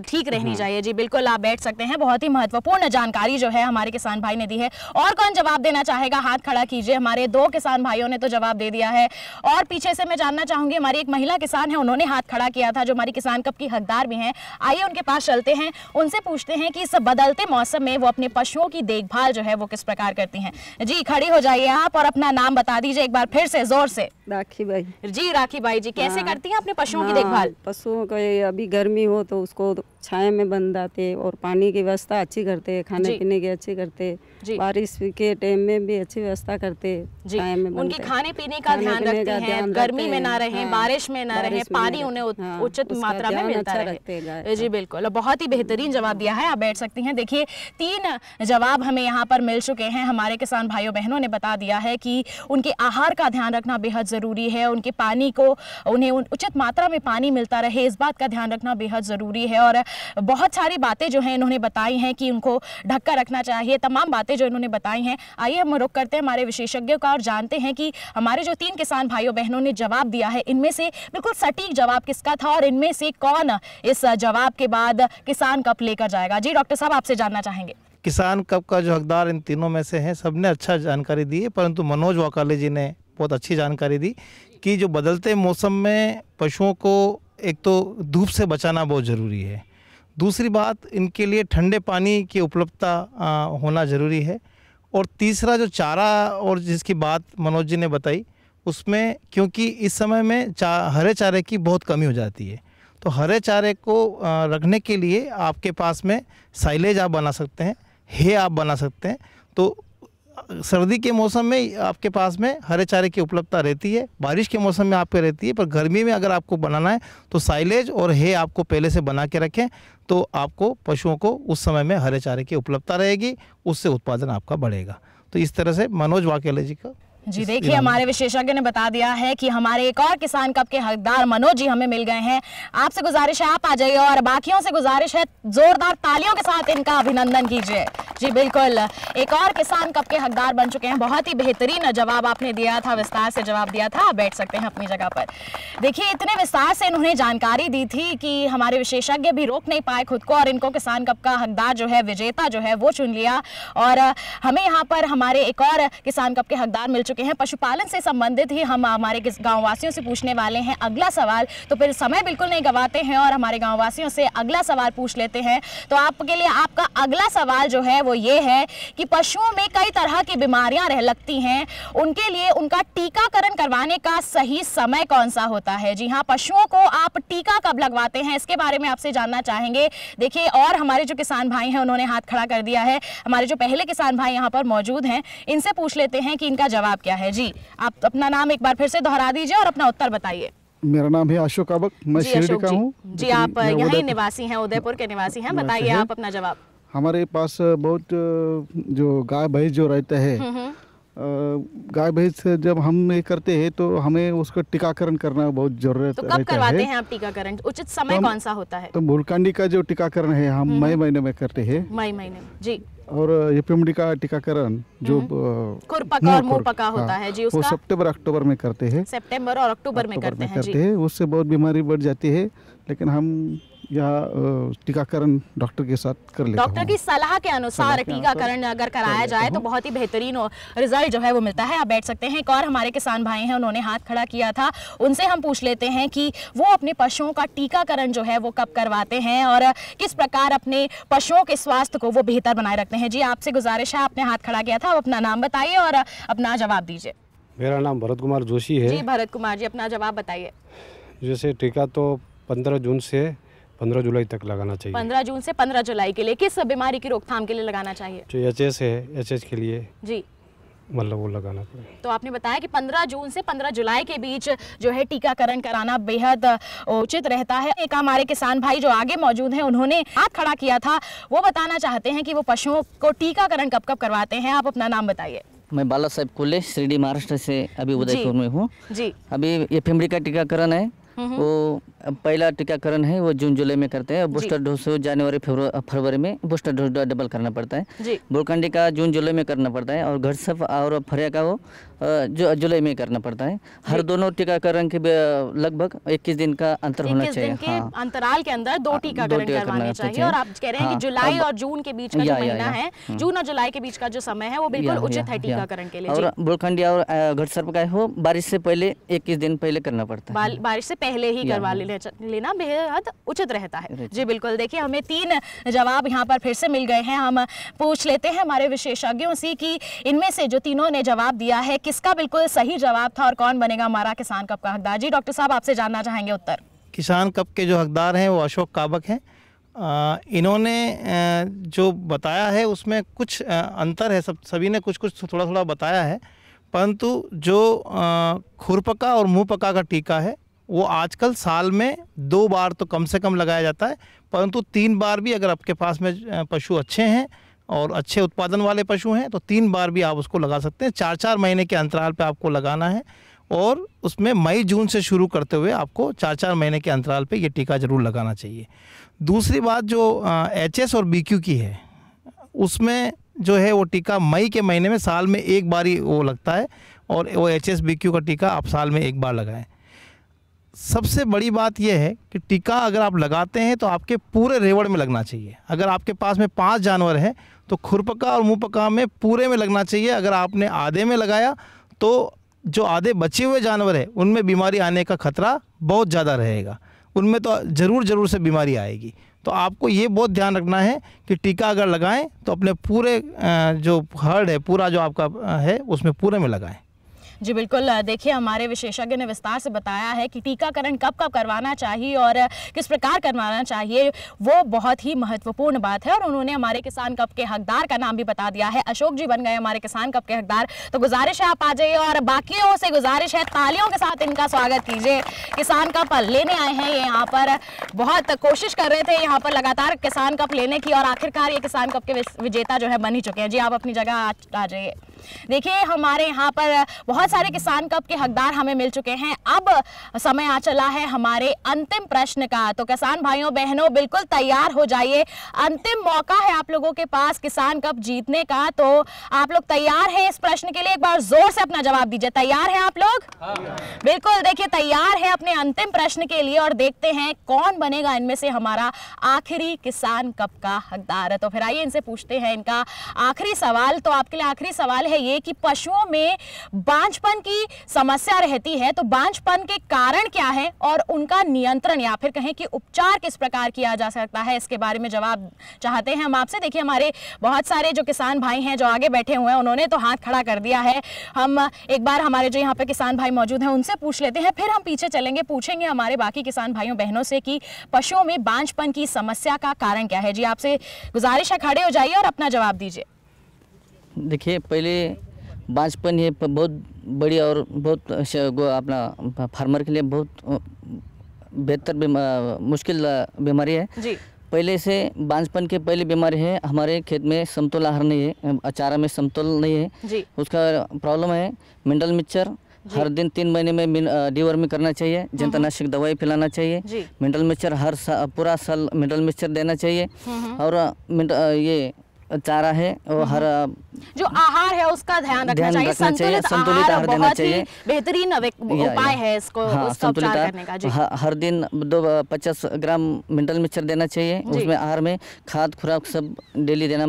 ठीक रहनी चाहिए। जी बिल्कुल, आप बैठ सकते हैं। बहुत ही महत्वपूर्ण जानकारी जो है हमारे किसान भाई ने दी है। और कौन जवाब देना चाहेगा? हाथ खड़ा कीजिए। हमारे 2 किसान भाइयों ने तो जवाब दे दिया है और पीछे से मैं जानना चाहूंगी, हमारी एक महिला किसान है, उन्होंने हाथ खड़ा किया था, जो हमारी किसान कप की हकदार भी हैं। आइए उनके पास चलते हैं, उनसे पूछते हैं कि इस बदलते मौसम में वो अपने पशुओं की देखभाल जो है वो किस प्रकार करती हैं। जी खड़ी हो जाइए आप और अपना नाम बता दीजिए एक बार फिर से जोर से। राखी बाई। जी राखी बाई जी, कैसे करती हैं अपने पशुओं की देखभाल? पशुओं को अभी गर्मी हो तो उसको छाया में बंद आते और पानी की व्यवस्था अच्छी करते, खाने पीने की अच्छी करते, बारिश के टाइम में भी अच्छी व्यवस्था करते, छाया में उनके खाने पीने का ध्यान रखते हैं, गर्मी में ना रहें, बारिश में ना रहें, पानी उन्हें उचित मात्रा में मिलता रहे। जी बिल्कुल, बहुत ही बेहतरीन जवाब दिया है। आप बैठ सकती हैं। देखिए 3 जवाब हमें यहाँ पर मिल चुके हैं। हमारे किसान भाइयों बहनों ने बता दिया है कि उनके आहार का ध्यान रखना बेहद ज़रूरी है, उनके पानी को, उन्हें उचित मात्रा में पानी मिलता रहे, इस बात का ध्यान रखना बेहद ज़रूरी है। और बहुत सारी बातें जो हैं इन्होंने बताई हैं कि उनको ढककर रखना चाहिए, तमाम बातें जो इन्होंने बताई हैं। आइए हम रुक करते हैं हमारे विशेषज्ञों का और जानते हैं कि हमारे जो 3 किसान भाइयों बहनों ने जवाब दिया है, इनमें से बिल्कुल सटीक जवाब किसका था और इनमें से कौन इस जवाब के बाद किसान कप लेकर जाएगा। जी डॉक्टर साहब, आपसे जानना चाहेंगे। किसान कप का जो हकदार इन तीनों में से है, सबने अच्छा जानकारी दी है, परंतु मनोज वाकाले जी ने बहुत अच्छी जानकारी दी कि जो बदलते मौसम में पशुओं को एक तो धूप से बचाना बहुत ज़रूरी है, दूसरी बात इनके लिए ठंडे पानी की उपलब्धता होना ज़रूरी है, और तीसरा जो चारा और जिसकी बात मनोज जी ने बताई उसमें, क्योंकि इस समय में हरे चारे की बहुत कमी हो जाती है, तो हरे चारे को रखने के लिए आपके पास में साइलेज आप बना सकते हैं, हे आप बना सकते हैं। तो सर्दी के मौसम में आपके पास में हरे चारे की उपलब्धता रहती है, बारिश के मौसम में आपके रहती है, पर गर्मी में अगर आपको बनाना है तो साइलेज और हे आपको पहले से बना के रखें, तो आपको पशुओं को उस समय में हरे चारे की उपलब्धता रहेगी, उससे उत्पादन आपका बढ़ेगा। तो इस तरह से मनोज वाकेले जी का। जी देखिए, हमारे विशेषज्ञ ने बता दिया है कि हमारे एक और किसान कप के हकदार मनोज जी हमें मिल गए हैं। आपसे गुजारिश है आप आ जाइए और बाकियों से गुजारिश है जोरदार तालियों के साथ इनका अभिनंदन कीजिए। जी बिल्कुल, एक और किसान कप के हकदार बन चुके हैं। बहुत ही बेहतरीन जवाब आपने दिया था, विस्तार से जवाब दिया था। आप बैठ सकते हैं अपनी जगह पर। देखिए, इतने विस्तार से इन्होंने जानकारी दी थी कि हमारे विशेषज्ञ भी रोक नहीं पाए खुद को और इनको किसान कप का हकदार जो है, विजेता जो है वो चुन लिया। और हमें यहाँ पर हमारे एक और किसान कप के हकदार मिल चुके हैं। पशुपालन से संबंधित ही हम हमारे गाँव वासियों से पूछने वाले हैं अगला सवाल। तो फिर समय बिल्कुल नहीं गवाते हैं और हमारे गाँव वासियों से अगला सवाल पूछ लेते हैं। तो आपके लिए आपका अगला सवाल जो है वो ये है कि पशुओं में कई तरह की बीमारियां रह लगती हैं, उनके लिए उनका टीकाकरण करवाने का सही समय कौन सा होता है। जी हाँ, पशुओं को आप टीका कब लगवाते हैं, इसके बारे में आपसे जानना चाहेंगे। देखिए, और हमारे जो किसान भाई हैं उन्होंने हाथ खड़ा कर दिया है। हमारे जो पहले किसान भाई यहाँ पर मौजूद हैं, इनसे पूछ लेते हैं कि इनका जवाब क्या है। जी, आप अपना नाम एक बार फिर से दोहरा दीजिए और अपना उत्तर बताइए। मेरा नाम है अशोक काबक, मैं शिरडी का हूँ। जी, आप यहीं निवासी हैं, उदयपुर के निवासी हैं। बताइए आप अपना जवाब। हमारे पास बहुत जो गाय भैंस जो रहते हैं, गाय भैंस जब हम ये करते हैं तो हमें उसका टीकाकरण करना बहुत जरूरत तो कब करवाते हैं आप टीकाकरण? उचित समय कौन सा होता है? तो भूलकांडी का जो टीकाकरण है हम मई महीने में करते हैं। मई महीने में, जी। और एपीएमडी का टीकाकरण जो खुरपका और मुंह पका होता है जी, उसका वो सितंबर अक्टूबर में करते हैं। सितंबर और अक्टूबर में करते हैं। उससे बहुत बीमारी बढ़ जाती है, लेकिन हम यहाँ टीकाकरण डॉक्टर के साथ कर लेते हैं। डॉक्टर की सलाह के अनुसार टीकाकरण अगर कराया जाए तो बहुत ही बेहतरीन रिजल्ट जो है वो मिलता है। आप बैठ सकते हैं। एक और हमारे किसान भाई हैं, उन्होंने हाथ खड़ा किया था, उनसे हम पूछ लेते हैं कि वो अपने पशुओं का टीकाकरण जो है वो कब करवाते हैं और किस प्रकार अपने पशुओं के स्वास्थ्य को वो बेहतर बनाए रखते हैं। जी, आपसे गुजारिश है, आपने हाथ खड़ा किया था, आप अपना नाम बताइए और अपना जवाब दीजिए। मेरा नाम भरत कुमार जोशी है। जी भरत कुमार जी, अपना जवाब बताइए। जैसे टीका तो 15 जून से 15 जुलाई तक लगाना चाहिए। 15 जून से 15 जुलाई के लिए किस बीमारी की रोकथाम के लिए लगाना चाहिए? जो एचएस है, एचएस के लिए जी मतलब वो लगाना पड़ेगा। तो आपने बताया कि 15 जून से 15 जुलाई के बीच जो है टीकाकरण कराना बेहद उचित रहता है। एक हमारे किसान भाई जो आगे मौजूद हैं, उन्होंने हाथ खड़ा किया था, वो बताना चाहते हैं कि वो पशुओं को टीकाकरण कब कब करवाते हैं। आप अपना नाम बताइए। मैं बाला साहेब कुल्ले, शिरडी महाराष्ट्र से अभी उदयपुर में हूँ जी। अभी एपीएमडी का टीकाकरण है, वो पहला टीकाकरण है वो जून जुलाई में करते हैं। बूस्टर डोज जनवरी फरवरी में बूस्टर डोज डबल करना पड़ता है। बुलकांडी का जून जुलाई में करना पड़ता है और घटसप और फरिया का वो जो जुलाई में करना पड़ता है। हर दोनों टीकाकरण के लगभग 21 दिन का अंतर होना चाहिए। हाँ, अंतराल के अंदर 2 टीकाकरण करवाने चाहिए। और आप कह रहे हैं कि जुलाई और जून के बीच का जो महीना है, जून और जुलाई के बीच का जो समय है वो बिल्कुल उचित है टीकाकरण के लिए। और बुलकांडी और घटसर्प का हो बारिश से पहले 21 दिन पहले करना पड़ता है। बारिश से पहले ही करवा लेना बेहद उचित रहता है। जी बिल्कुल। देखिए, हमें 3 जवाब यहाँ पर फिर से मिल गए हैं। हम पूछ लेते हैं हमारे विशेषज्ञों से कि इनमें से जो तीनों ने जवाब दिया है किसका बिल्कुल सही जवाब था और कौन बनेगा हमारा किसान कप का हकदार। जी डॉक्टर साहब, आपसे जानना चाहेंगे उत्तर। किसान कप के जो हकदार हैं वो अशोक काबक हैं। इन्होंने जो बताया है उसमें कुछ अंतर है, सभी ने कुछ कुछ थोड़ा थोड़ा बताया है, परंतु जो खुरपका और मुँह पका का टीका है वो आजकल साल में 2 बार तो कम से कम लगाया जाता है, परंतु 3 बार भी अगर आपके पास में पशु अच्छे हैं और अच्छे उत्पादन वाले पशु हैं तो 3 बार भी आप उसको लगा सकते हैं। 4-4 महीने के अंतराल पे आपको लगाना है और उसमें मई जून से शुरू करते हुए आपको 4-4 महीने के अंतराल पे ये टीका ज़रूर लगाना चाहिए। दूसरी बात जो एचएस और बीक्यू की है, उसमें जो है वो टीका मई के महीने में साल में 1 बार ही वो लगता है और वो एचएस बीक्यू का टीका आप साल में 1 बार लगाएं। सबसे बड़ी बात यह है कि टीका अगर आप लगाते हैं तो आपके पूरे रेवड़ में लगना चाहिए। अगर आपके पास में 5 जानवर हैं तो खुरपका और मुँहपका में पूरे में लगना चाहिए। अगर आपने आधे में लगाया तो जो आधे बचे हुए जानवर हैं उनमें बीमारी आने का खतरा बहुत ज़्यादा रहेगा, उनमें तो ज़रूर से बीमारी आएगी। तो आपको ये बहुत ध्यान रखना है कि टीका अगर लगाएं तो अपने पूरे जो हर्ड है, पूरा जो आपका है उसमें पूरे में लगाएं। जी बिल्कुल। देखिए, हमारे विशेषज्ञ ने विस्तार से बताया है कि टीकाकरण कब कब करवाना चाहिए और किस प्रकार करवाना चाहिए, वो बहुत ही महत्वपूर्ण बात है। और उन्होंने हमारे किसान कप के हकदार का नाम भी बता दिया है। अशोक जी बन गए हमारे किसान कप के हकदार। तो गुजारिश है आप आ जाइए और बाकियों से गुजारिश है तालियों के साथ इनका स्वागत कीजिए। किसान कप लेने आए हैं ये यहाँ पर, बहुत कोशिश कर रहे थे यहाँ पर लगातार किसान कप लेने की और आखिरकार ये किसान कप के विजेता जो है बन ही चुके हैं। जी आप अपनी जगह आ जाइए। देखिए हमारे यहाँ पर बहुत सारे किसान कप के हकदार हमें मिल चुके हैं। अब समय आ चला है हमारे अंतिम प्रश्न का। तो किसान भाइयों बहनों बिल्कुल तैयार हो जाइए, अंतिम मौका है आप लोगों के पास किसान कप जीतने का। तो आप लोग तैयार हैं इस प्रश्न के लिए? एक बार जोर से अपना जवाब दीजिए। तैयार हैं आप लोग? बिल्कुल, देखिए तैयार है अपने अंतिम प्रश्न के लिए और देखते हैं कौन बनेगा इनमें से हमारा आखिरी किसान कप का हकदार। तो फिर आइए इनसे पूछते हैं इनका आखिरी सवाल। तो आपके लिए आखिरी सवाल है ये कि पशुओं में बांझपन की समस्या रहती है, तो बांझपन के कारण क्या है और उनका नियंत्रण या फिर कहें कि उपचार किस प्रकार किया जा सकता है, इसके बारे में जवाब चाहते हैं हम आपसे। देखिए हमारे बहुत सारे जो किसान भाई हैं जो आगे बैठे हुए हैं उन्होंने तो हाथ खड़ा कर दिया है। हम एक बार हमारे जो यहाँ पे किसान भाई मौजूद हैं उनसे पूछ लेते हैं, फिर हम पीछे चलेंगे, पूछेंगे हमारे बाकी किसान भाइयों बहनों से कि पशुओं में बांझपन की समस्या का कारण क्या है। जी आपसे गुजारिश है खड़े हो जाइए और अपना जवाब दीजिए। देखिए पहले बांझपन ये बहुत बड़ी और बहुत अपना फार्मर के लिए बहुत बेहतर मुश्किल बीमारी है जी। पहले से बांझपन के पहले बीमारी है हमारे खेत में समतोल आहार नहीं है, चारा में समतोल नहीं है जी। उसका प्रॉब्लम है मिनरल मिक्सचर हर दिन 3 महीने में डीवर्मिंग करना चाहिए, जंतुनाशक दवाई पिलाना चाहिए, मिनरल मिक्सचर पूरा साल मिनरल मिक्सचर देना चाहिए और ये चारा है और हर जो आहार है उसका ध्यान रखना चाहिए, संतुलित आहार देना चाहिए, बेहतरीन उपाय है इसको उसका उपचार करने का जी। हर दिन 50 ग्राम मिनरल मिक्सचर देना चाहिए, उसमें आहार में खाद खुराक सब डेली देना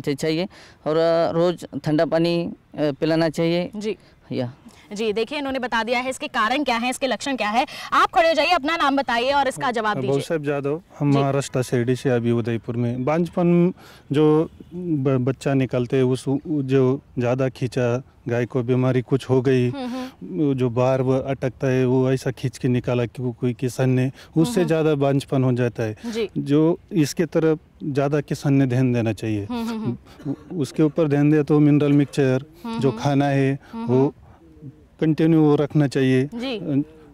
चाहिए और रोज ठंडा पानी पिलाना चाहिए जी। या जी देखिए इन्होंने बता दिया है इसके कारण क्या है, इसके लक्षण क्या है। आप खड़े हो जाइए, अपना नाम बताइए और इसका जवाब दीजिए। साहब जादव, हम महाराष्ट्र शिरडी से अभी उदयपुर में। बांझपन जो बच्चा निकलते उस जो ज़्यादा खींचा गाय को बीमारी कुछ हो गई, जो बाहर वो अटकता है वो ऐसा खींच के निकाला कि कोई किसान ने, उससे ज़्यादा बांझपन हो जाता है। जो इसके तरफ ज़्यादा किसान ने ध्यान देना चाहिए, उसके ऊपर ध्यान दे तो मिनरल मिक्सचर जो खाना है वो कंटिन्यू रखना चाहिए,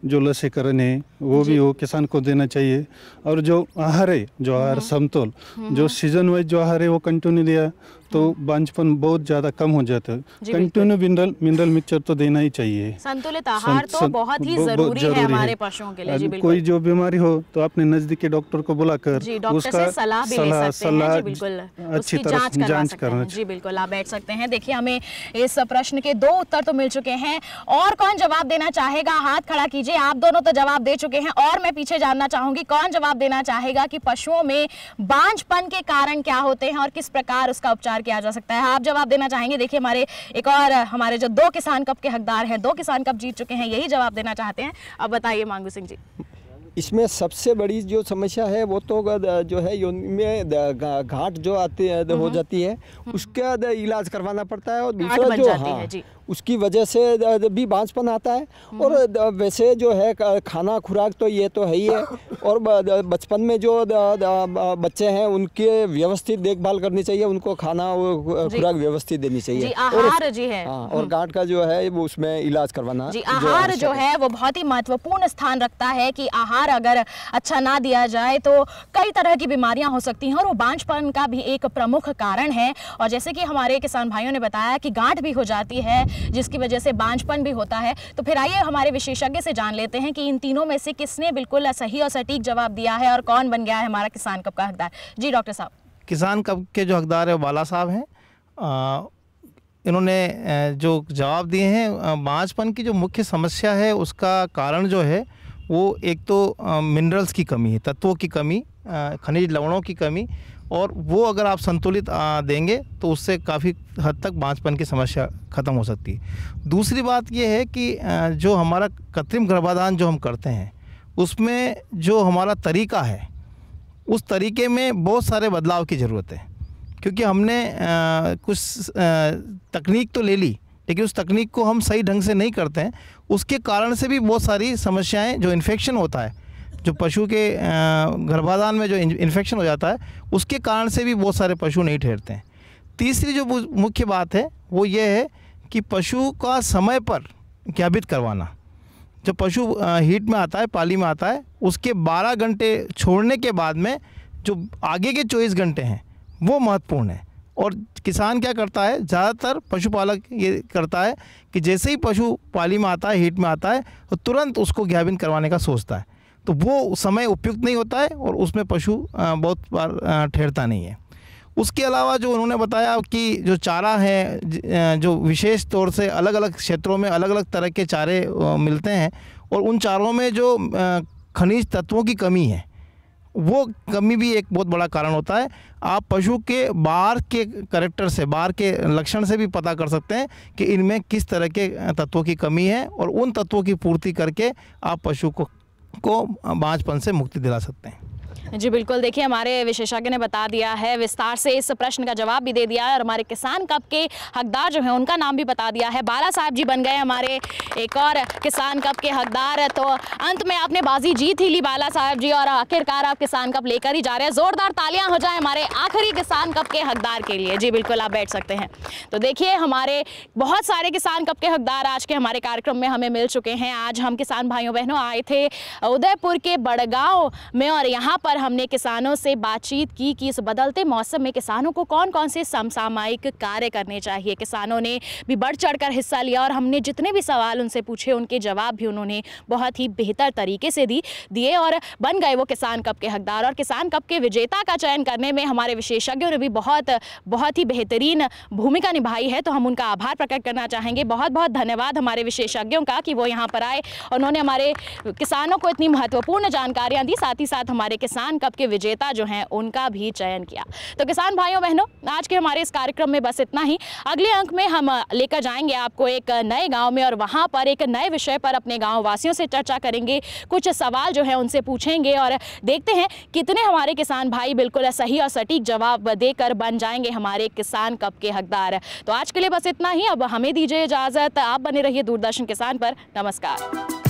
जो लसीकरण है वो भी वो किसान को देना चाहिए और जो आहार है, जो आहार समतोल, जो सीजन वाइज जो आहार है वो कंटिन्यू दिया तो बांझपन बहुत ज़्यादा कम हो जाता है। कंटिन्यू मिनरल मिक्सचर तो देना ही चाहिए। संतुलित आहार तो बहुत ही जरूरी है हमारे पशुओं के लिए जी। कोई जो बीमारी हो तो अपने नजदीकी डॉक्टर को बुलाकर उसका सलाह भी ले सकते हैं जी, बिल्कुल अच्छी तरह जांच करना जी। बिल्कुल आप बैठ सकते हैं। देखिए हमें इस प्रश्न के 2 उत्तर तो मिल चुके हैं, और कौन जवाब देना चाहेगा? हाथ खड़ा कीजिए। आप दोनों तो जवाब दे चुके हैं और मैं पीछे जानना चाहूंगी कौन जवाब देना चाहेगा कि पशुओं में बांझपन के कारण क्या होते हैं और किस प्रकार उसका उपचार किया जा सकता है। आप जवाब देना चाहेंगे? देखिए हमारे एक और हमारे जो 2 किसान कप के हकदार हैं, 2 किसान कप जीत चुके हैं, यही जवाब देना चाहते हैं। अब बताइए मांगू सिंह जी। इसमें सबसे बड़ी जो समस्या है वो तो जो है योनि में गांठ जो आती है हो जाती है, उसका इलाज करवाना पड़ता है और दूसरा जो उसकी वजह से भी बांझपन आता है। और वैसे जो है खाना खुराक तो ये तो है ही है, और बचपन में जो बच्चे हैं उनके व्यवस्थित देखभाल करनी चाहिए, उनको खाना खुराक व्यवस्थित देनी चाहिए जी। आहार जी है और गांठ का जो है वो उसमें इलाज करवाना जी। आहार जो है वो बहुत ही महत्वपूर्ण स्थान रखता है कि आहार अगर अच्छा ना दिया जाए तो कई तरह की बीमारियां हो सकती हैं और वो बांझपन का भी एक प्रमुख कारण है। और जैसे कि हमारे किसान भाइयों ने बताया कि गांठ भी हो जाती है जिसकी वजह से बांझपन भी होता है। तो फिर आइए हमारे विशेषज्ञ से जान लेते हैं कि इन तीनों में से किसने बिल्कुल सही और सटीक जवाब दिया है और कौन बन गया है हमारा किसान कप का हकदार। जी डॉक्टर साहब। किसान कप के जो हकदार है बाला साहब हैं। इन्होंने जो जवाब दिए हैं, बांझपन की जो मुख्य समस्या है उसका कारण जो है वो एक तो मिनरल्स की कमी है, तत्वों की कमी, खनिज लवणों की कमी, और वो अगर आप संतुलित देंगे तो उससे काफ़ी हद तक बांझपन की समस्या ख़त्म हो सकती है। दूसरी बात ये है कि जो हमारा कृत्रिम गर्भाधान जो हम करते हैं उसमें जो हमारा तरीका है उस तरीके में बहुत सारे बदलाव की ज़रूरत है, क्योंकि हमने कुछ तकनीक तो ले ली लेकिन उस तकनीक को हम सही ढंग से नहीं करते हैं, उसके कारण से भी बहुत सारी समस्याएं, जो इन्फेक्शन होता है, जो पशु के गर्भाधान में जो इन्फेक्शन हो जाता है उसके कारण से भी बहुत सारे पशु नहीं ठहरते हैं। तीसरी जो मुख्य बात है वो ये है कि पशु का समय पर ज्ञापित करवाना। जब पशु हीट में आता है, पाली में आता है, उसके 12 घंटे छोड़ने के बाद में जो आगे के 24 घंटे हैं वो महत्वपूर्ण है। और किसान क्या करता है, ज़्यादातर पशुपालक ये करता है कि जैसे ही पशु पाली में आता है, हीट में आता है, तो तुरंत उसको गाभिन करवाने का सोचता है। तो वो समय उपयुक्त नहीं होता है और उसमें पशु बहुत बार ठहरता नहीं है। उसके अलावा जो उन्होंने बताया कि जो चारा है, जो विशेष तौर से अलग अलग क्षेत्रों में अलग अलग तरह के चारे मिलते हैं और उन चारों में जो खनिज तत्वों की कमी है, वो कमी भी एक बहुत बड़ा कारण होता है। आप पशु के बाहर के कैरेक्टर से, बाहर के लक्षण से भी पता कर सकते हैं कि इनमें किस तरह के तत्वों की कमी है और उन तत्वों की पूर्ति करके आप पशु को बांझपन से मुक्ति दिला सकते हैं। जी बिल्कुल, देखिए हमारे विशेषज्ञ ने बता दिया है, विस्तार से इस प्रश्न का जवाब भी दे दिया है और हमारे किसान कप के हकदार जो हैं उनका नाम भी बता दिया है। बाला साहब जी बन गए हमारे एक और किसान कप के हकदार। तो अंत में आपने बाजी जीत ही ली बाला साहब जी और आखिरकार आप किसान कप लेकर ही जा रहे हैं। ज़ोरदार तालियां हो जाए हमारे आखिरी किसान कप के हकदार के लिए। जी बिल्कुल, आप बैठ सकते हैं। तो देखिए हमारे बहुत सारे किसान कप के हकदार आज के हमारे कार्यक्रम में हमें मिल चुके हैं। आज हम किसान भाइयों बहनों आए थे उदयपुर के बड़गांव में और यहाँ पर हमने किसानों से बातचीत की कि इस बदलते मौसम में किसानों को कौन कौन से समसामयिक कार्य करने चाहिए। किसानों ने भी बढ़ चढ़कर हिस्सा लिया और हमने जितने भी सवाल उनसे पूछे उनके जवाब भी उन्होंने बहुत ही बेहतर तरीके से दिए और बन गए वो किसान कप के हकदार। और किसान कप के विजेता का चयन करने में हमारे विशेषज्ञों ने भी बहुत ही बेहतरीन भूमिका निभाई है। तो हम उनका आभार प्रकट करना चाहेंगे। बहुत बहुत धन्यवाद हमारे विशेषज्ञों का कि वो यहाँ पर आए, उन्होंने हमारे किसानों को इतनी महत्वपूर्ण जानकारियाँ दी, साथ ही साथ हमारे किसान कप के विजेता जो हैं उनका भी चयन किया। तो किसान भाइयों बहनों, आज के हमारे इस कार्यक्रम में बस इतना ही। अगले अंक में हम लेकर जाएंगे आपको एक नए गांव में और वहां पर एक नए विषय पर अपने गांव वासियों से चर्चा करेंगे। कुछ सवाल जो है उनसे पूछेंगे और देखते हैं कितने हमारे किसान भाई बिल्कुल सही और सटीक जवाब देकर बन जाएंगे हमारे किसान कप के हकदार। तो आज के लिए बस इतना ही। अब हमें दीजिए इजाजत। आप बने रहिए दूरदर्शन किसान पर। नमस्कार।